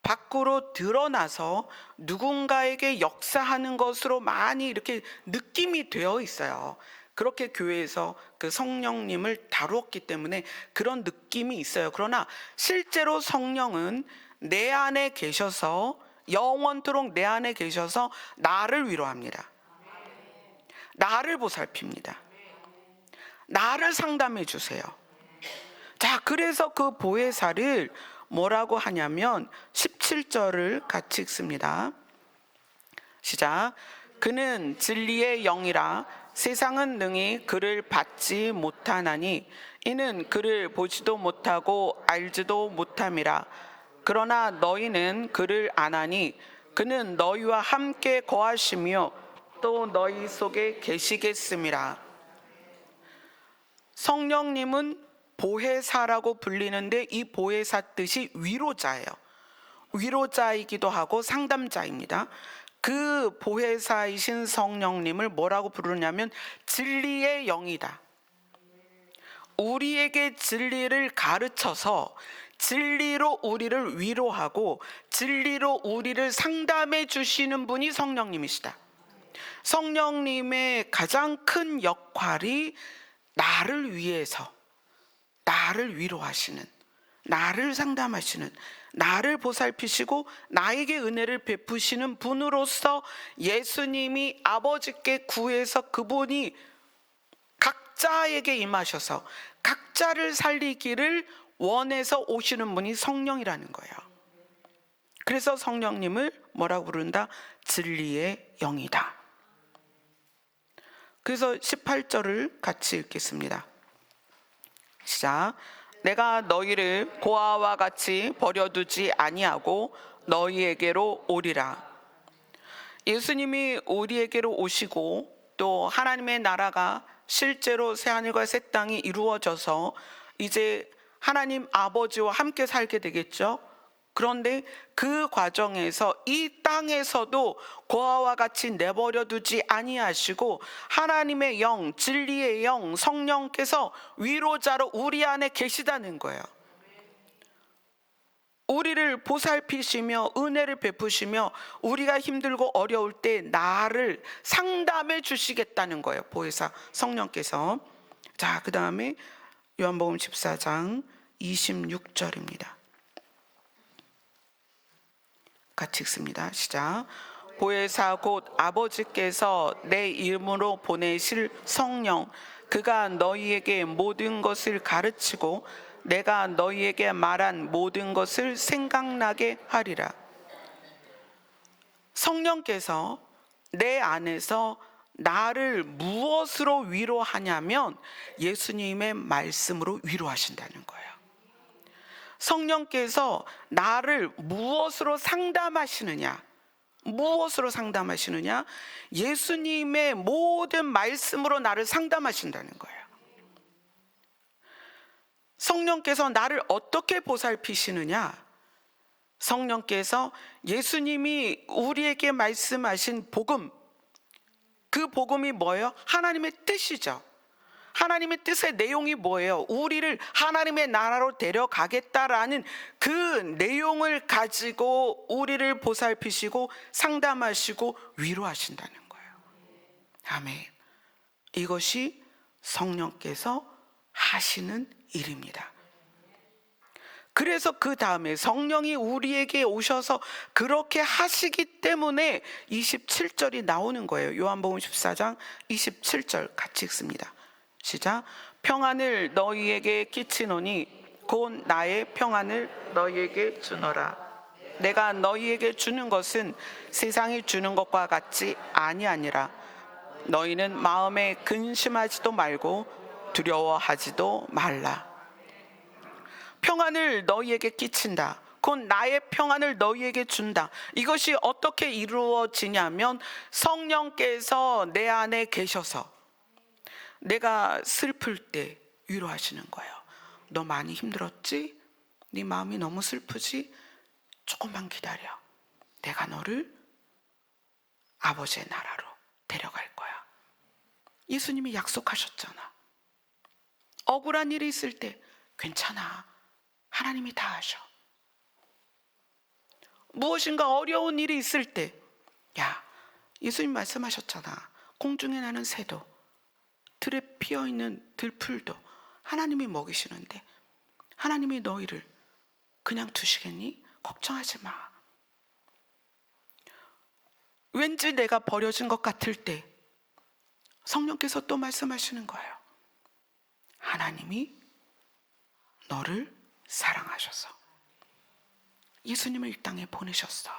밖으로 드러나서 누군가에게 역사하는 것으로 많이 이렇게 느낌이 되어 있어요. 그렇게 교회에서 그 성령님을 다루었기 때문에 그런 느낌이 있어요. 그러나 실제로 성령은 내 안에 계셔서 영원토록 내 안에 계셔서 나를 위로합니다. 나를 보살핍니다. 나를 상담해 주세요. 자, 그래서 그 보혜사를 뭐라고 하냐면 17절을 같이 읽습니다. 시작. 그는 진리의 영이라 세상은 능히 그를 받지 못하나니 이는 그를 보지도 못하고 알지도 못함이라. 그러나 너희는 그를 아나니 그는 너희와 함께 거하시며 또 너희 속에 계시겠음이라. 성령님은 보혜사라고 불리는데 이 보혜사 뜻이 위로자예요. 위로자이기도 하고 상담자입니다. 그 보혜사이신 성령님을 뭐라고 부르냐면 진리의 영이다. 우리에게 진리를 가르쳐서 진리로 우리를 위로하고 진리로 우리를 상담해 주시는 분이 성령님이시다. 성령님의 가장 큰 역할이 나를 위해서 나를 위로하시는, 나를 상담하시는, 나를 보살피시고 나에게 은혜를 베푸시는 분으로서 예수님이 아버지께 구해서 그분이 각자에게 임하셔서 각자를 살리기를 원해서 오시는 분이 성령이라는 거예요. 그래서 성령님을 뭐라고 부른다? 진리의 영이다. 그래서 18절을 같이 읽겠습니다. 시작. 내가 너희를 고아와 같이 버려두지 아니하고 너희에게로 오리라. 예수님이 우리에게로 오시고 또 하나님의 나라가 실제로 새하늘과 새 땅이 이루어져서 이제 하나님 아버지와 함께 살게 되겠죠. 그런데 그 과정에서 이 땅에서도 고아와 같이 내버려 두지 아니하시고 하나님의 영, 진리의 영, 성령께서 위로자로 우리 안에 계시다는 거예요. 우리를 보살피시며 은혜를 베푸시며 우리가 힘들고 어려울 때 나를 상담해 주시겠다는 거예요. 보혜사 성령께서. 자, 그 다음에 요한복음 14장 26절입니다. 같이 읽습니다. 시작. 보혜사 곧 아버지께서 내 이름으로 보내실 성령, 그가 너희에게 모든 것을 가르치고 내가 너희에게 말한 모든 것을 생각나게 하리라. 성령께서 내 안에서 나를 무엇으로 위로하냐면 예수님의 말씀으로 위로하신다는 거예요. 성령께서 나를 무엇으로 상담하시느냐? 무엇으로 상담하시느냐? 예수님의 모든 말씀으로 나를 상담하신다는 거예요. 성령께서 나를 어떻게 보살피시느냐? 성령께서 예수님이 우리에게 말씀하신 복음, 그 복음이 뭐예요? 하나님의 뜻이죠. 하나님의 뜻의 내용이 뭐예요? 우리를 하나님의 나라로 데려가겠다라는 그 내용을 가지고 우리를 보살피시고 상담하시고 위로하신다는 거예요. 아멘. 이것이 성령께서 하시는 일입니다. 그래서 그 다음에 성령이 우리에게 오셔서 그렇게 하시기 때문에 27절이 나오는 거예요. 요한복음 14장 27절 같이 읽습니다. 시작. 평안을 너희에게 끼치노니 곧 나의 평안을 너희에게 주노라. 내가 너희에게 주는 것은 세상이 주는 것과 같이 아니하니라. 너희는 마음에 근심하지도 말고 두려워하지도 말라. 평안을 너희에게 끼친다. 곧 나의 평안을 너희에게 준다. 이것이 어떻게 이루어지냐면 성령께서 내 안에 계셔서 내가 슬플 때 위로하시는 거예요. 너 많이 힘들었지? 네 마음이 너무 슬프지? 조금만 기다려. 내가 너를 아버지의 나라로 데려갈 거야. 예수님이 약속하셨잖아. 억울한 일이 있을 때 괜찮아. 하나님이 다 하셔. 무엇인가 어려운 일이 있을 때, 야, 예수님 말씀하셨잖아. 공중에 나는 새도 들에 피어있는 들풀도 하나님이 먹이시는데 하나님이 너희를 그냥 두시겠니? 걱정하지 마. 왠지 내가 버려진 것 같을 때 성령께서 또 말씀하시는 거예요. 하나님이 너를 사랑하셔서 예수님을 이 땅에 보내셨어.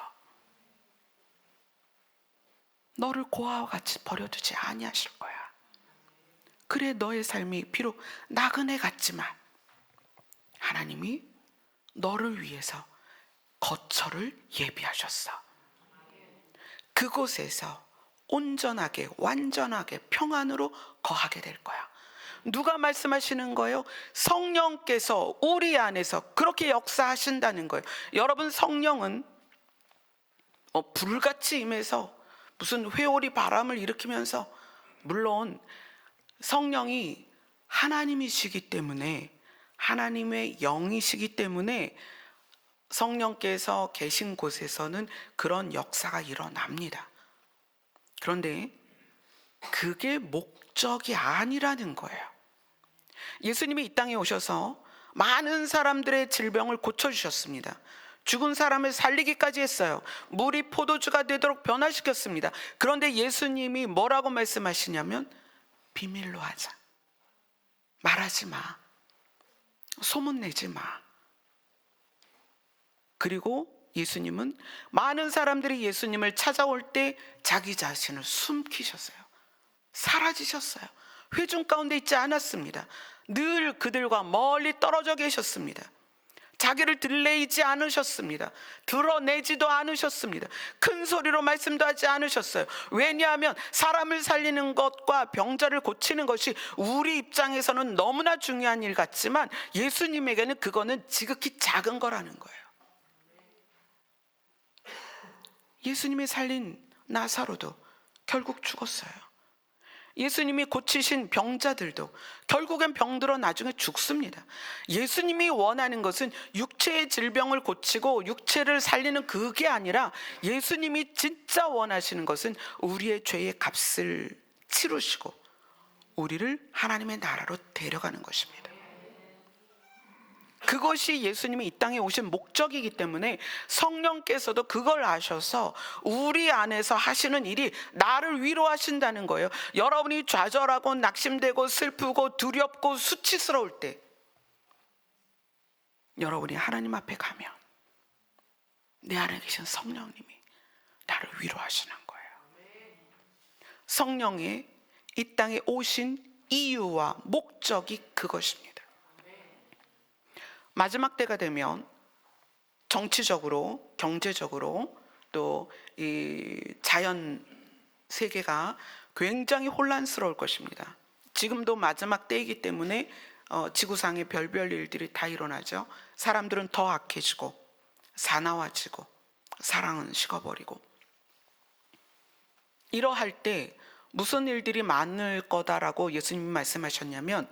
너를 고아와 같이 버려두지 아니하실 거야. 그래 너의 삶이 비록 나그네 같지만 하나님이 너를 위해서 거처를 예비하셨어. 그곳에서 온전하게 완전하게 평안으로 거하게 될 거야. 누가 말씀하시는 거예요? 성령께서 우리 안에서 그렇게 역사하신다는 거예요. 여러분, 성령은 불같이 임해서 무슨 회오리 바람을 일으키면서, 물론 성령이 하나님이시기 때문에, 하나님의 영이시기 때문에 성령께서 계신 곳에서는 그런 역사가 일어납니다. 그런데 그게 목적이 아니라는 거예요. 예수님이 이 땅에 오셔서 많은 사람들의 질병을 고쳐주셨습니다. 죽은 사람을 살리기까지 했어요. 물이 포도주가 되도록 변화시켰습니다. 그런데 예수님이 뭐라고 말씀하시냐면 비밀로 하자. 말하지 마. 소문내지 마. 그리고 예수님은 많은 사람들이 예수님을 찾아올 때 자기 자신을 숨기셨어요. 사라지셨어요. 회중 가운데 있지 않았습니다. 늘 그들과 멀리 떨어져 계셨습니다. 자기를 들레이지 않으셨습니다. 드러내지도 않으셨습니다. 큰 소리로 말씀도 하지 않으셨어요. 왜냐하면 사람을 살리는 것과 병자를 고치는 것이 우리 입장에서는 너무나 중요한 일 같지만 예수님에게는 그거는 지극히 작은 거라는 거예요. 예수님이 살린 나사로도 결국 죽었어요. 예수님이 고치신 병자들도 결국엔 병들어 나중에 죽습니다. 예수님이 원하는 것은 육체의 질병을 고치고 육체를 살리는 그게 아니라 예수님이 진짜 원하시는 것은 우리의 죄의 값을 치르시고 우리를 하나님의 나라로 데려가는 것입니다. 그것이 예수님이 이 땅에 오신 목적이기 때문에 성령께서도 그걸 아셔서 우리 안에서 하시는 일이 나를 위로하신다는 거예요. 여러분이 좌절하고 낙심되고 슬프고 두렵고 수치스러울 때 여러분이 하나님 앞에 가면 내 안에 계신 성령님이 나를 위로하시는 거예요. 성령의 이 땅에 오신 이유와 목적이 그것입니다. 마지막 때가 되면 정치적으로, 경제적으로 또 이 자연 세계가 굉장히 혼란스러울 것입니다. 지금도 마지막 때이기 때문에 지구상의 별별 일들이 다 일어나죠. 사람들은 더 악해지고 사나워지고 사랑은 식어버리고 이러할 때 무슨 일들이 많을 거다라고 예수님이 말씀하셨냐면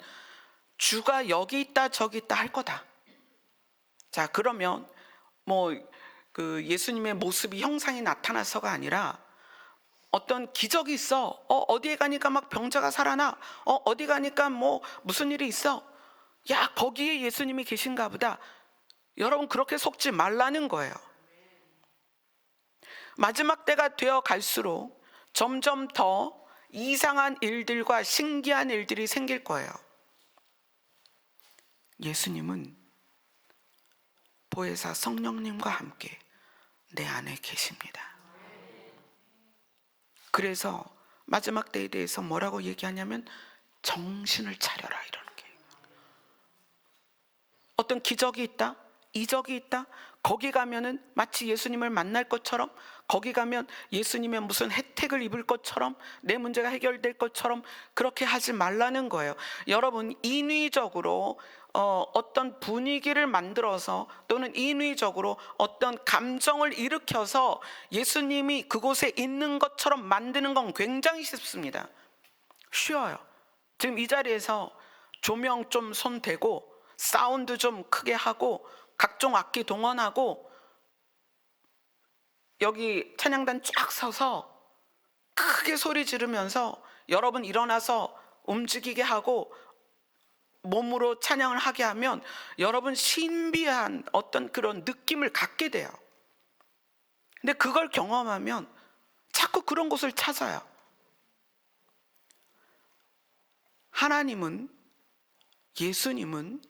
주가 여기 있다 저기 있다 할 거다. 자, 그러면 그 예수님의 모습이 형상이 나타나서가 아니라 어떤 기적이 있어. 어디에 가니까 막 병자가 살아나. 어디 가니까 무슨 일이 있어. 야, 거기에 예수님이 계신가 보다. 여러분 그렇게 속지 말라는 거예요. 마지막 때가 되어 갈수록 점점 더 이상한 일들과 신기한 일들이 생길 거예요. 예수님은 보혜사 성령님과 함께 내 안에 계십니다. 그래서 마지막 때에 대해서 뭐라고 얘기하냐면 정신을 차려라 이러는 게. 어떤 기적이 있다, 이적이 있다, 거기 가면은 마치 예수님을 만날 것처럼, 거기 가면 예수님의 무슨 혜택을 입을 것처럼, 내 문제가 해결될 것처럼 그렇게 하지 말라는 거예요. 여러분 인위적으로 어떤 분위기를 만들어서 또는 인위적으로 어떤 감정을 일으켜서 예수님이 그곳에 있는 것처럼 만드는 건 굉장히 쉽습니다. 쉬워요. 지금 이 자리에서 조명 좀 손 대고 사운드 좀 크게 하고 각종 악기 동원하고 여기 찬양단 쫙 서서 크게 소리 지르면서 여러분 일어나서 움직이게 하고 몸으로 찬양을 하게 하면 여러분 신비한 어떤 그런 느낌을 갖게 돼요. 근데 그걸 경험하면 자꾸 그런 곳을 찾아요. 하나님은, 예수님은,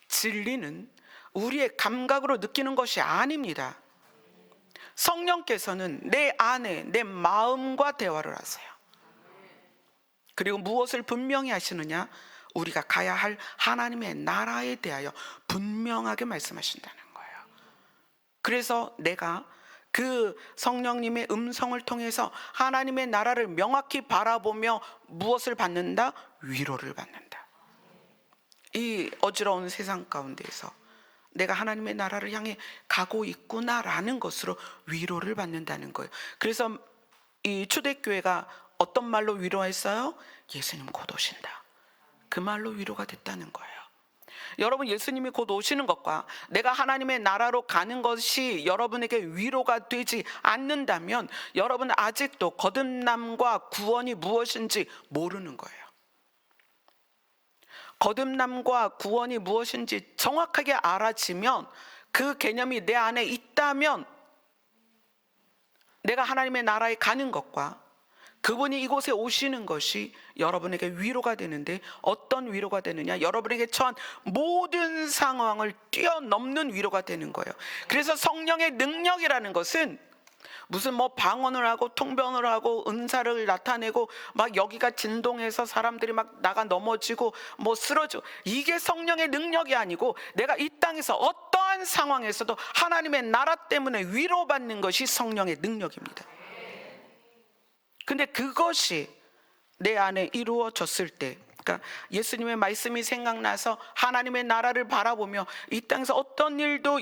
진리는 우리의 감각으로 느끼는 것이 아닙니다. 성령께서는 내 안에 내 마음과 대화를 하세요. 그리고 무엇을 분명히 하시느냐? 우리가 가야 할 하나님의 나라에 대하여 분명하게 말씀하신다는 거예요. 그래서 내가 그 성령님의 음성을 통해서 하나님의 나라를 명확히 바라보며 무엇을 받는다? 위로를 받는다. 이 어지러운 세상 가운데에서 내가 하나님의 나라를 향해 가고 있구나라는 것으로 위로를 받는다는 거예요. 그래서 이 초대교회가 어떤 말로 위로했어요? 예수님 곧 오신다. 그 말로 위로가 됐다는 거예요. 여러분 예수님이 곧 오시는 것과 내가 하나님의 나라로 가는 것이 여러분에게 위로가 되지 않는다면 여러분 아직도 거듭남과 구원이 무엇인지 모르는 거예요. 거듭남과 구원이 무엇인지 정확하게 알아지면 그 개념이 내 안에 있다면 내가 하나님의 나라에 가는 것과 그분이 이곳에 오시는 것이 여러분에게 위로가 되는데, 어떤 위로가 되느냐? 여러분에게 처한 모든 상황을 뛰어넘는 위로가 되는 거예요. 그래서 성령의 능력이라는 것은 무슨 뭐 방언을 하고 통변을 하고 은사를 나타내고 막 여기가 진동해서 사람들이 막 나가 넘어지고 뭐 쓰러지고, 이게 성령의 능력이 아니고, 내가 이 땅에서 어떠한 상황에서도 하나님의 나라 때문에 위로받는 것이 성령의 능력입니다. 근데 그것이 내 안에 이루어졌을 때, 그러니까 예수님의 말씀이 생각나서 하나님의 나라를 바라보며 이 땅에서 어떤 일도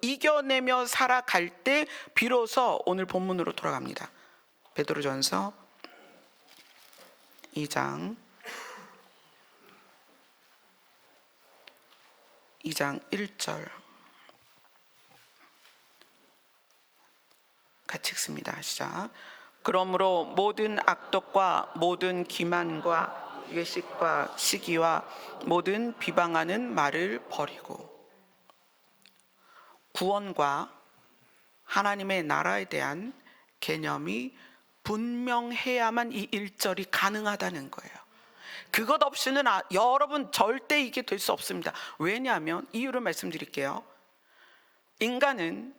이겨내며 살아갈 때 비로소 오늘 본문으로 돌아갑니다. 베드로전서 2장 1절 같이 읽습니다. 시작. 그러므로 모든 악독과 모든 기만과 외식과 시기와 모든 비방하는 말을 버리고, 구원과 하나님의 나라에 대한 개념이 분명해야만 이 1절이 가능하다는 거예요. 그것 없이는 여러분 절대 이게 될 수 없습니다. 왜냐하면 이유를 말씀드릴게요. 인간은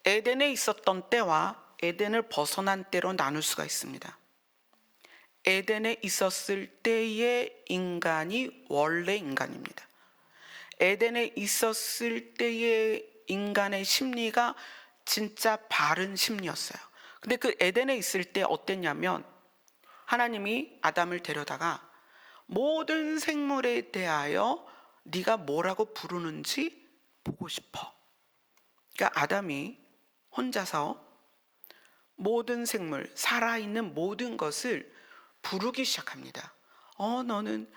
에덴에 있었던 때와 에덴을 벗어난 때로 나눌 수가 있습니다. 에덴에 있었을 때의 인간이 원래 인간입니다. 에덴에 있었을 때의 인간의 심리가 진짜 바른 심리였어요. 근데 그 에덴에 있을 때 어땠냐면, 하나님이 아담을 데려다가 모든 생물에 대하여 네가 뭐라고 부르는지 보고 싶어. 그러니까 아담이 혼자서 모든 생물, 살아있는 모든 것을 부르기 시작합니다. 너는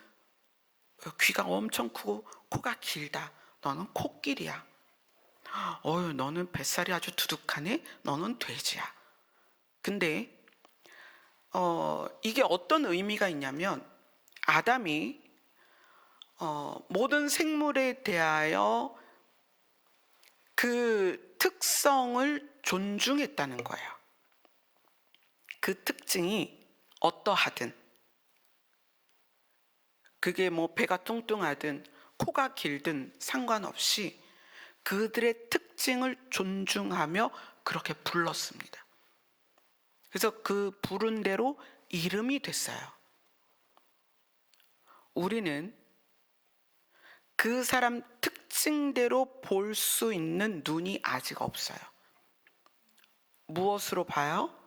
귀가 엄청 크고 코가 길다. 너는 코끼리야. 너는 뱃살이 아주 두둑하네. 너는 돼지야. 근데 이게 어떤 의미가 있냐면, 아담이 모든 생물에 대하여 그 특성을 존중했다는 거예요. 그 특징이 어떠하든, 그게 뭐 배가 뚱뚱하든 코가 길든 상관없이 그들의 특징을 존중하며 그렇게 불렀습니다. 그래서 그 부른 대로 이름이 됐어요. 우리는 그 사람 특징대로 볼 수 있는 눈이 아직 없어요. 무엇으로 봐요?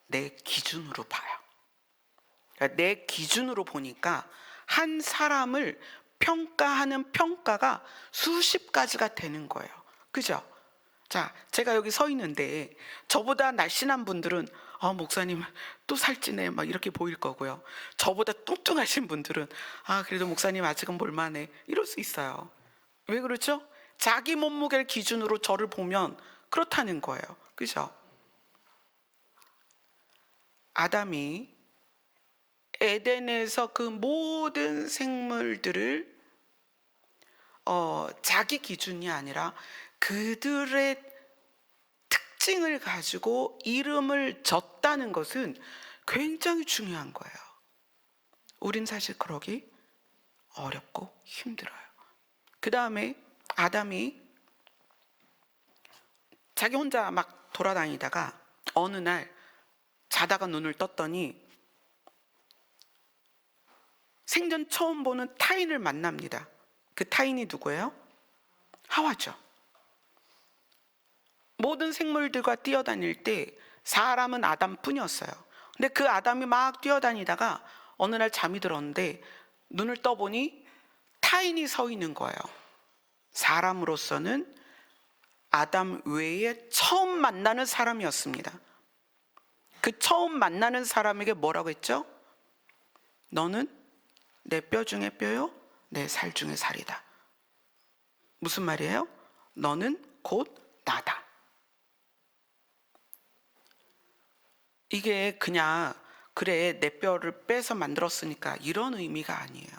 내 기준으로 봐요. 그러니까 내 기준으로 보니까 한 사람을 평가하는 평가가 수십 가지가 되는 거예요. 그죠? 자, 제가 여기 서 있는데 저보다 날씬한 분들은 목사님 또 살찌네 막 이렇게 보일 거고요. 저보다 뚱뚱하신 분들은 그래도 목사님 아직은 볼만해 이럴 수 있어요. 왜 그렇죠? 자기 몸무게를 기준으로 저를 보면 그렇다는 거예요. 그죠? 아담이 에덴에서 그 모든 생물들을 자기 기준이 아니라 그들의 특징을 가지고 이름을 줬다는 것은 굉장히 중요한 거예요. 우린 사실 그러기 어렵고 힘들어요. 그 다음에 아담이 자기 혼자 막 돌아다니다가 어느 날 자다가 눈을 떴더니 생전 처음 보는 타인을 만납니다. 그 타인이 누구예요? 하와죠. 모든 생물들과 뛰어다닐 때 사람은 아담뿐이었어요. 근데 그 아담이 막 뛰어다니다가 어느 날 잠이 들었는데 눈을 떠보니 타인이 서 있는 거예요. 사람으로서는 아담 외에 처음 만나는 사람이었습니다. 그 처음 만나는 사람에게 뭐라고 했죠? 너는 내 뼈 중에 뼈요, 내 살 중에 살이다. 무슨 말이에요? 너는 곧 나다. 이게 그냥 그래 내 뼈를 빼서 만들었으니까 이런 의미가 아니에요.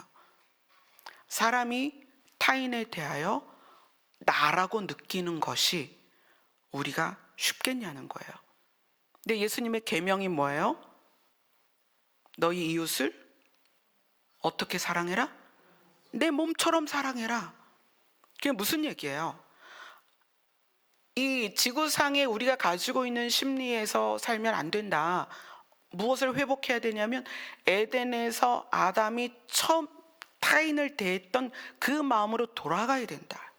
사람이 타인에 대하여 나라고 느끼는 것이 우리가 쉽겠냐는 거예요. 근데 예수님의 계명이 뭐예요? 너희 이웃을 어떻게 사랑해라? 내 몸처럼 사랑해라. 그게 무슨 얘기예요? 이 지구상에 우리가 가지고 있는 심리에서 살면 안 된다. 무엇을 회복해야 되냐면 에덴에서 아담이 처음 타인을 대했던 그 마음으로 돌아가야 된다.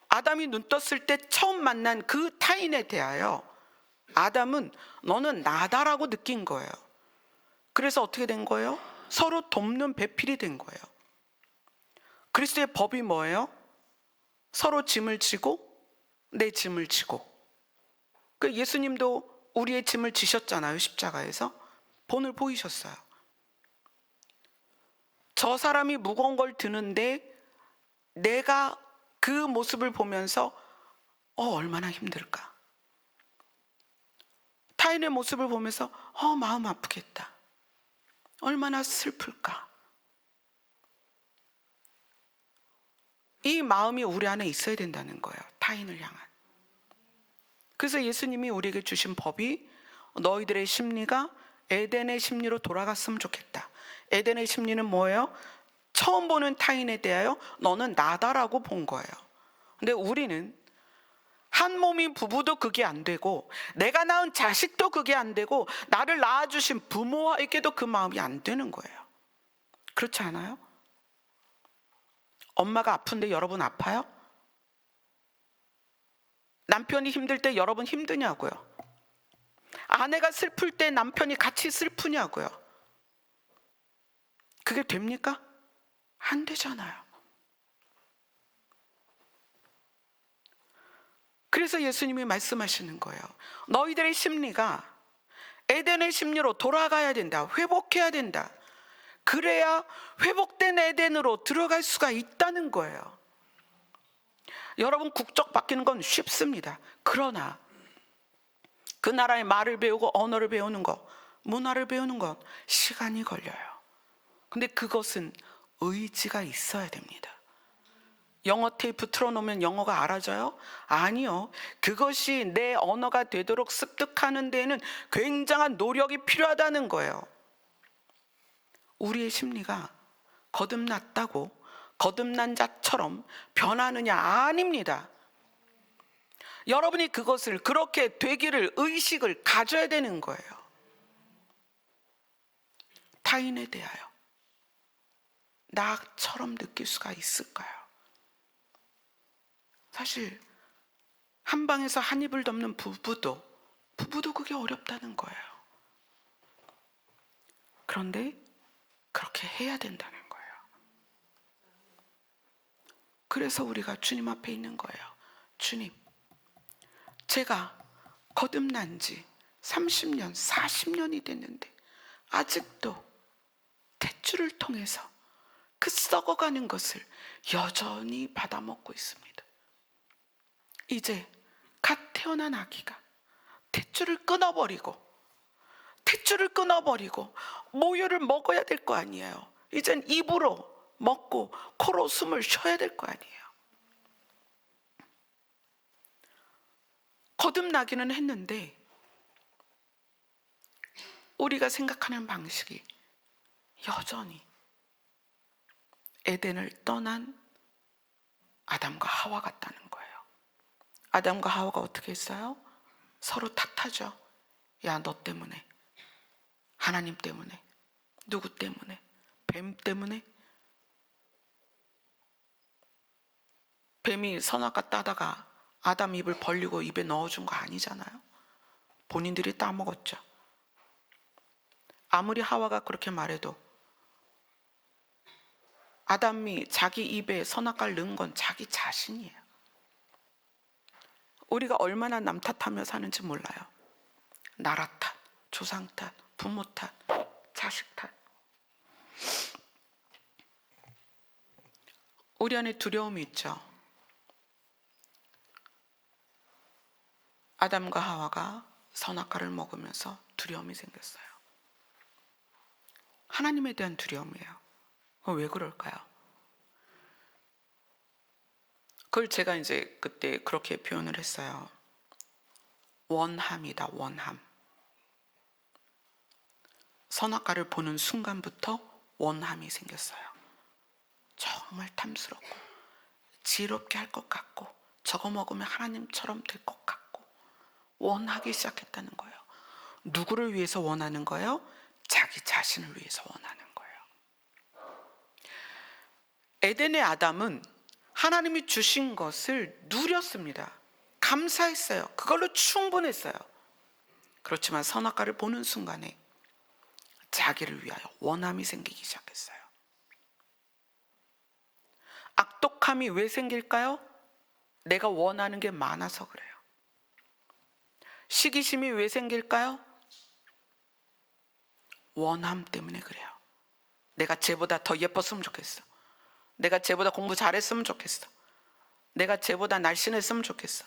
아담이 눈 떴을 때 처음 만난 그 타인에 대하여 아담은 너는 나다라고 느낀 거예요. 그래서 어떻게 된 거예요? 서로 돕는 배필이 된 거예요. 그리스도의 법이 뭐예요? 서로 짐을 지고 내 짐을 지고. 그 예수님도 우리의 짐을 지셨잖아요. 십자가에서 본을 보이셨어요. 저 사람이 무거운 걸 드는데 내가 그 모습을 보면서 얼마나 힘들까. 타인의 모습을 보면서 마음 아프겠다. 얼마나 슬플까. 이 마음이 우리 안에 있어야 된다는 거예요. 타인을 향한. 그래서 예수님이 우리에게 주신 법이 너희들의 심리가 에덴의 심리로 돌아갔으면 좋겠다. 에덴의 심리는 뭐예요? 처음 보는 타인에 대하여 너는 나다라고 본 거예요. 근데 우리는 한 몸인 부부도 그게 안 되고 내가 낳은 자식도 그게 안 되고 나를 낳아주신 부모에게도 그 마음이 안 되는 거예요. 그렇지 않아요? 엄마가 아픈데 여러분 아파요? 남편이 힘들 때 여러분 힘드냐고요? 아내가 슬플 때 남편이 같이 슬프냐고요? 그게 됩니까? 안 되잖아요. 그래서 예수님이 말씀하시는 거예요. 너희들의 심리가 에덴의 심리로 돌아가야 된다. 회복해야 된다. 그래야 회복된 에덴으로 들어갈 수가 있다는 거예요. 여러분 국적 바뀌는 건 쉽습니다. 그러나 그 나라의 말을 배우고 언어를 배우는 것, 문화를 배우는 것 시간이 걸려요. 근데 그것은 의지가 있어야 됩니다. 영어 테이프 틀어놓으면 영어가 알아져요? 아니요. 그것이 내 언어가 되도록 습득하는 데에는 굉장한 노력이 필요하다는 거예요. 우리의 심리가 거듭났다고 거듭난 자처럼 변하느냐? 아닙니다. 여러분이 그것을 그렇게 되기를 의식을 가져야 되는 거예요. 타인에 대하여 나처럼 느낄 수가 있을까요? 사실 한 방에서 한 입을 덮는 부부도 그게 어렵다는 거예요. 그런데 그렇게 해야 된다는 거예요. 그래서 우리가 주님 앞에 있는 거예요. 주님, 제가 거듭난 지 30년, 40년이 됐는데 아직도 탯줄을 통해서 그 썩어가는 것을 여전히 받아먹고 있습니다. 이제 갓 태어난 아기가 탯줄을 끊어버리고 모유를 먹어야 될 거 아니에요. 이젠 입으로 먹고 코로 숨을 쉬어야 될 거 아니에요. 거듭나기는 했는데 우리가 생각하는 방식이 여전히 에덴을 떠난 아담과 하와 같다는 거예요. 아담과 하와가 어떻게 했어요? 서로 탓하죠. 야, 너 때문에, 하나님 때문에, 누구 때문에, 뱀 때문에. 뱀이 선악과 따다가 아담 입을 벌리고 입에 넣어준 거 아니잖아요. 본인들이 따먹었죠. 아무리 하와가 그렇게 말해도 아담이 자기 입에 선악과를 넣은 건 자기 자신이에요. 우리가 얼마나 남 탓하며 사는지 몰라요. 나라 탓, 조상 탓, 부모 탓, 자식 탓. 우리 안에 두려움이 있죠. 아담과 하와가 선악과를 먹으면서 두려움이 생겼어요. 하나님에 대한 두려움이에요. 왜 그럴까요? 그걸 제가 이제 그때 그렇게 표현을 했어요. 원함이다, 원함. 선악과를 보는 순간부터 원함이 생겼어요. 정말 탐스럽고 지혜롭게 할 것 같고 저거 먹으면 하나님처럼 될 것 같고 원하기 시작했다는 거예요. 누구를 위해서 원하는 거예요? 자기 자신을 위해서 원하는 거예요. 에덴의 아담은 하나님이 주신 것을 누렸습니다. 감사했어요. 그걸로 충분했어요. 그렇지만 선악과를 보는 순간에 자기를 위하여 원함이 생기기 시작했어요. 악독함이 왜 생길까요? 내가 원하는 게 많아서 그래요. 시기심이 왜 생길까요? 원함 때문에 그래요. 내가 쟤보다 더 예뻤으면 좋겠어. 내가 쟤보다 공부 잘했으면 좋겠어. 내가 쟤보다 날씬했으면 좋겠어.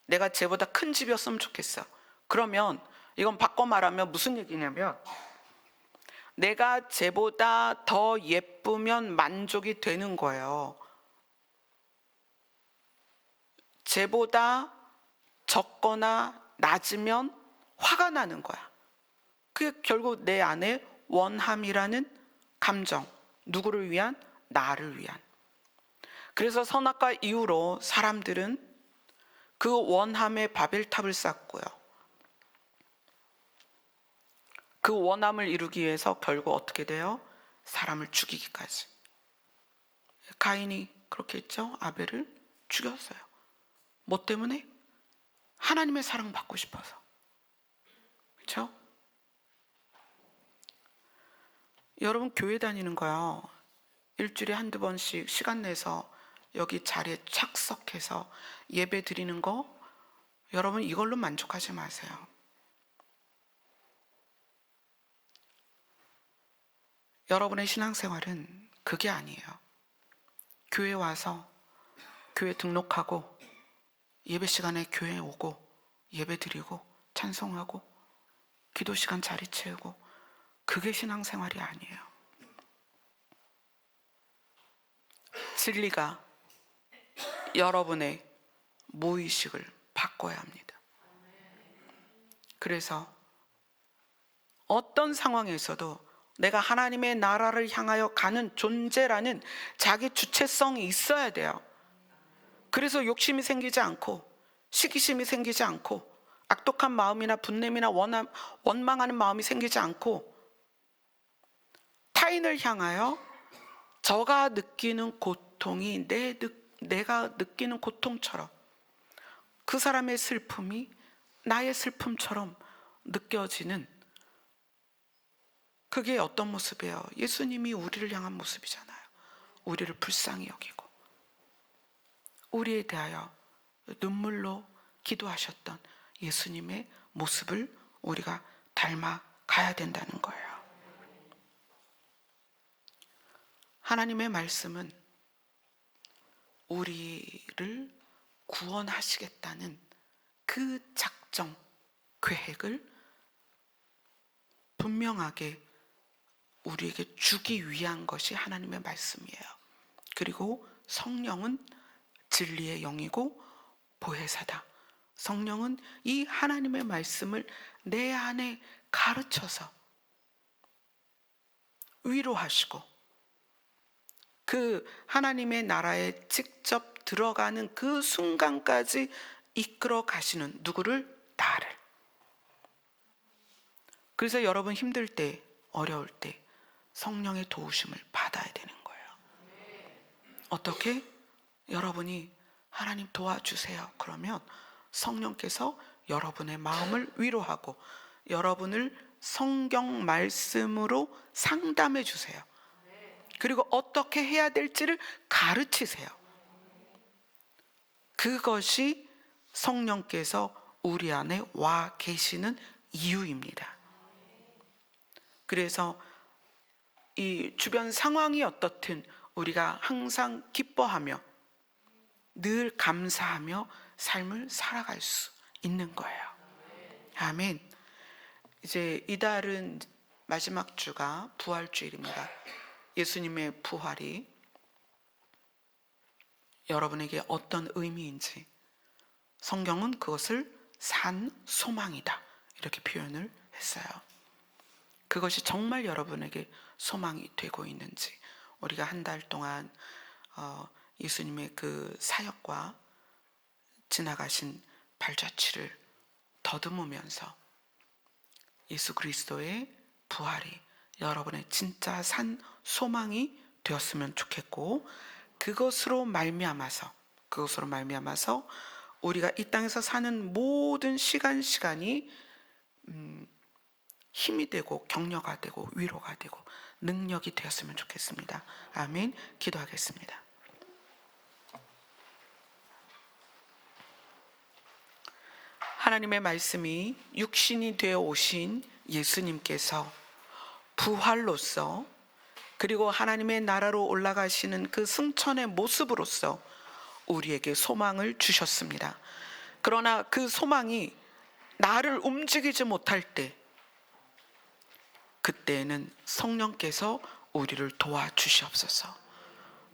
내가 쟤보다 큰 집이었으면 좋겠어. 그러면 이건 바꿔 말하면 무슨 얘기냐면 내가 쟤보다 더 예쁘면 만족이 되는 거예요. 쟤보다 적거나 낮으면 화가 나는 거야. 그게 결국 내 안에 원함이라는 감정, 누구를 위한? 나를 위한. 그래서 선악과 이후로 사람들은 그 원함의 바벨탑을 쌓고요. 그 원함을 이루기 위해서 결국 어떻게 돼요? 사람을 죽이기까지. 가인이 그렇게 했죠. 아벨을 죽였어요. 뭐 때문에? 하나님의 사랑받고 싶어서. 그렇죠? 여러분 교회 다니는 거요. 일주일에 한두 번씩 시간 내서 여기 자리에 착석해서 예배 드리는 거 여러분 이걸로 만족하지 마세요. 여러분의 신앙생활은 그게 아니에요. 교회 와서 교회 등록하고 예배 시간에 교회에 오고 예배 드리고 찬송하고 기도 시간 자리 채우고 그게 신앙생활이 아니에요. 진리가 여러분의 무의식을 바꿔야 합니다. 그래서 어떤 상황에서도 내가 하나님의 나라를 향하여 가는 존재라는 자기 주체성이 있어야 돼요. 그래서 욕심이 생기지 않고 시기심이 생기지 않고 악독한 마음이나 분냄이나 원망하는 마음이 생기지 않고 타인을 향하여 저가 느끼는 고통이 내가 느끼는 고통처럼 그 사람의 슬픔이 나의 슬픔처럼 느껴지는 그게 어떤 모습이에요? 예수님이 우리를 향한 모습이잖아요. 우리를 불쌍히 여기고 우리에 대하여 눈물로 기도하셨던 예수님의 모습을 우리가 닮아가야 된다는 거예요. 하나님의 말씀은 우리를 구원하시겠다는 그 작정, 계획을 분명하게 우리에게 주기 위한 것이 하나님의 말씀이에요. 그리고 성령은 진리의 영이고 보혜사다. 성령은 이 하나님의 말씀을 내 안에 가르쳐서 위로하시고 그 하나님의 나라에 직접 들어가는 그 순간까지 이끌어 가시는 누구를? 나를. 그래서 여러분 힘들 때, 어려울 때 성령의 도우심을 받아야 되는 거예요. 어떻게? 여러분이 하나님 도와주세요. 그러면 성령께서 여러분의 마음을 위로하고 여러분을 성경 말씀으로 상담해 주세요. 그리고 어떻게 해야 될지를 가르치세요. 그것이 성령께서 우리 안에 와 계시는 이유입니다. 그래서 이 주변 상황이 어떻든 우리가 항상 기뻐하며 늘 감사하며 삶을 살아갈 수 있는 거예요. 아멘. 이제 이달은 마지막 주가 부활주일입니다. 예수님의 부활이 여러분에게 어떤 의미인지 성경은 그것을 산 소망이다 이렇게 표현을 했어요. 그것이 정말 여러분에게 소망이 되고 있는지, 우리가 한 달 동안 예수님의 그 사역과 지나가신 발자취를 더듬으면서 예수 그리스도의 부활이 여러분의 진짜 산 소망이 되었으면 좋겠고, 그것으로 말미암아서 우리가 이 땅에서 사는 모든 시간이 힘이 되고 격려가 되고 위로가 되고 능력이 되었으면 좋겠습니다. 아멘. 기도하겠습니다. 하나님의 말씀이 육신이 되어 오신 예수님께서 부활로서, 그리고 하나님의 나라로 올라가시는 그 승천의 모습으로서 우리에게 소망을 주셨습니다. 그러나 그 소망이 나를 움직이지 못할 때, 그때에는 성령께서 우리를 도와주시옵소서.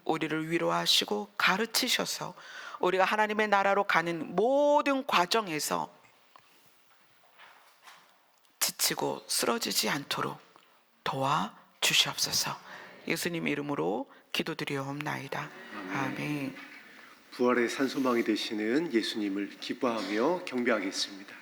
우리를 위로하시고 가르치셔서 우리가 하나님의 나라로 가는 모든 과정에서 지치고 쓰러지지 않도록 도와주시옵소서. 예수님 이름으로 기도드리옵나이다. 아멘. 부활의 산소망이 되시는 예수님을 기뻐하며 경배하겠습니다.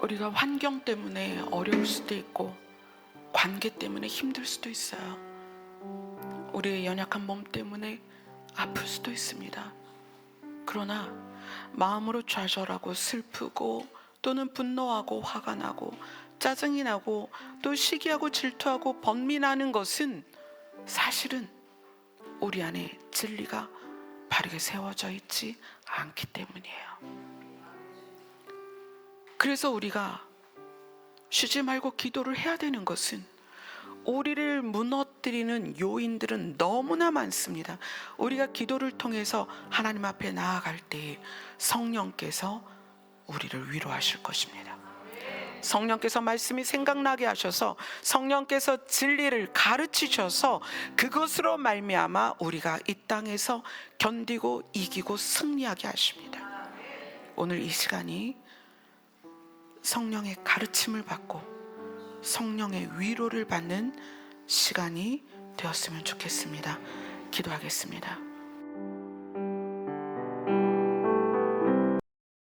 우리가 환경 때문에 어려울 수도 있고 관계 때문에 힘들 수도 있어요. 우리의 연약한 몸 때문에 아플 수도 있습니다. 그러나 마음으로 좌절하고 슬프고 또는 분노하고 화가 나고 짜증이 나고 또 시기하고 질투하고 번민하는 것은 사실은 우리 안에 진리가 바르게 세워져 있지 않기 때문이에요. 그래서 우리가 쉬지 말고 기도를 해야 되는 것은 우리를 무너뜨리는 요인들은 너무나 많습니다. 우리가 기도를 통해서 하나님 앞에 나아갈 때 성령께서 우리를 위로하실 것입니다. 성령께서 말씀이 생각나게 하셔서 성령께서 진리를 가르치셔서 그것으로 말미암아 우리가 이 땅에서 견디고 이기고 승리하게 하십니다. 오늘 이 시간이 성령의 가르침을 받고 성령의 위로를 받는 시간이 되었으면 좋겠습니다. 기도하겠습니다.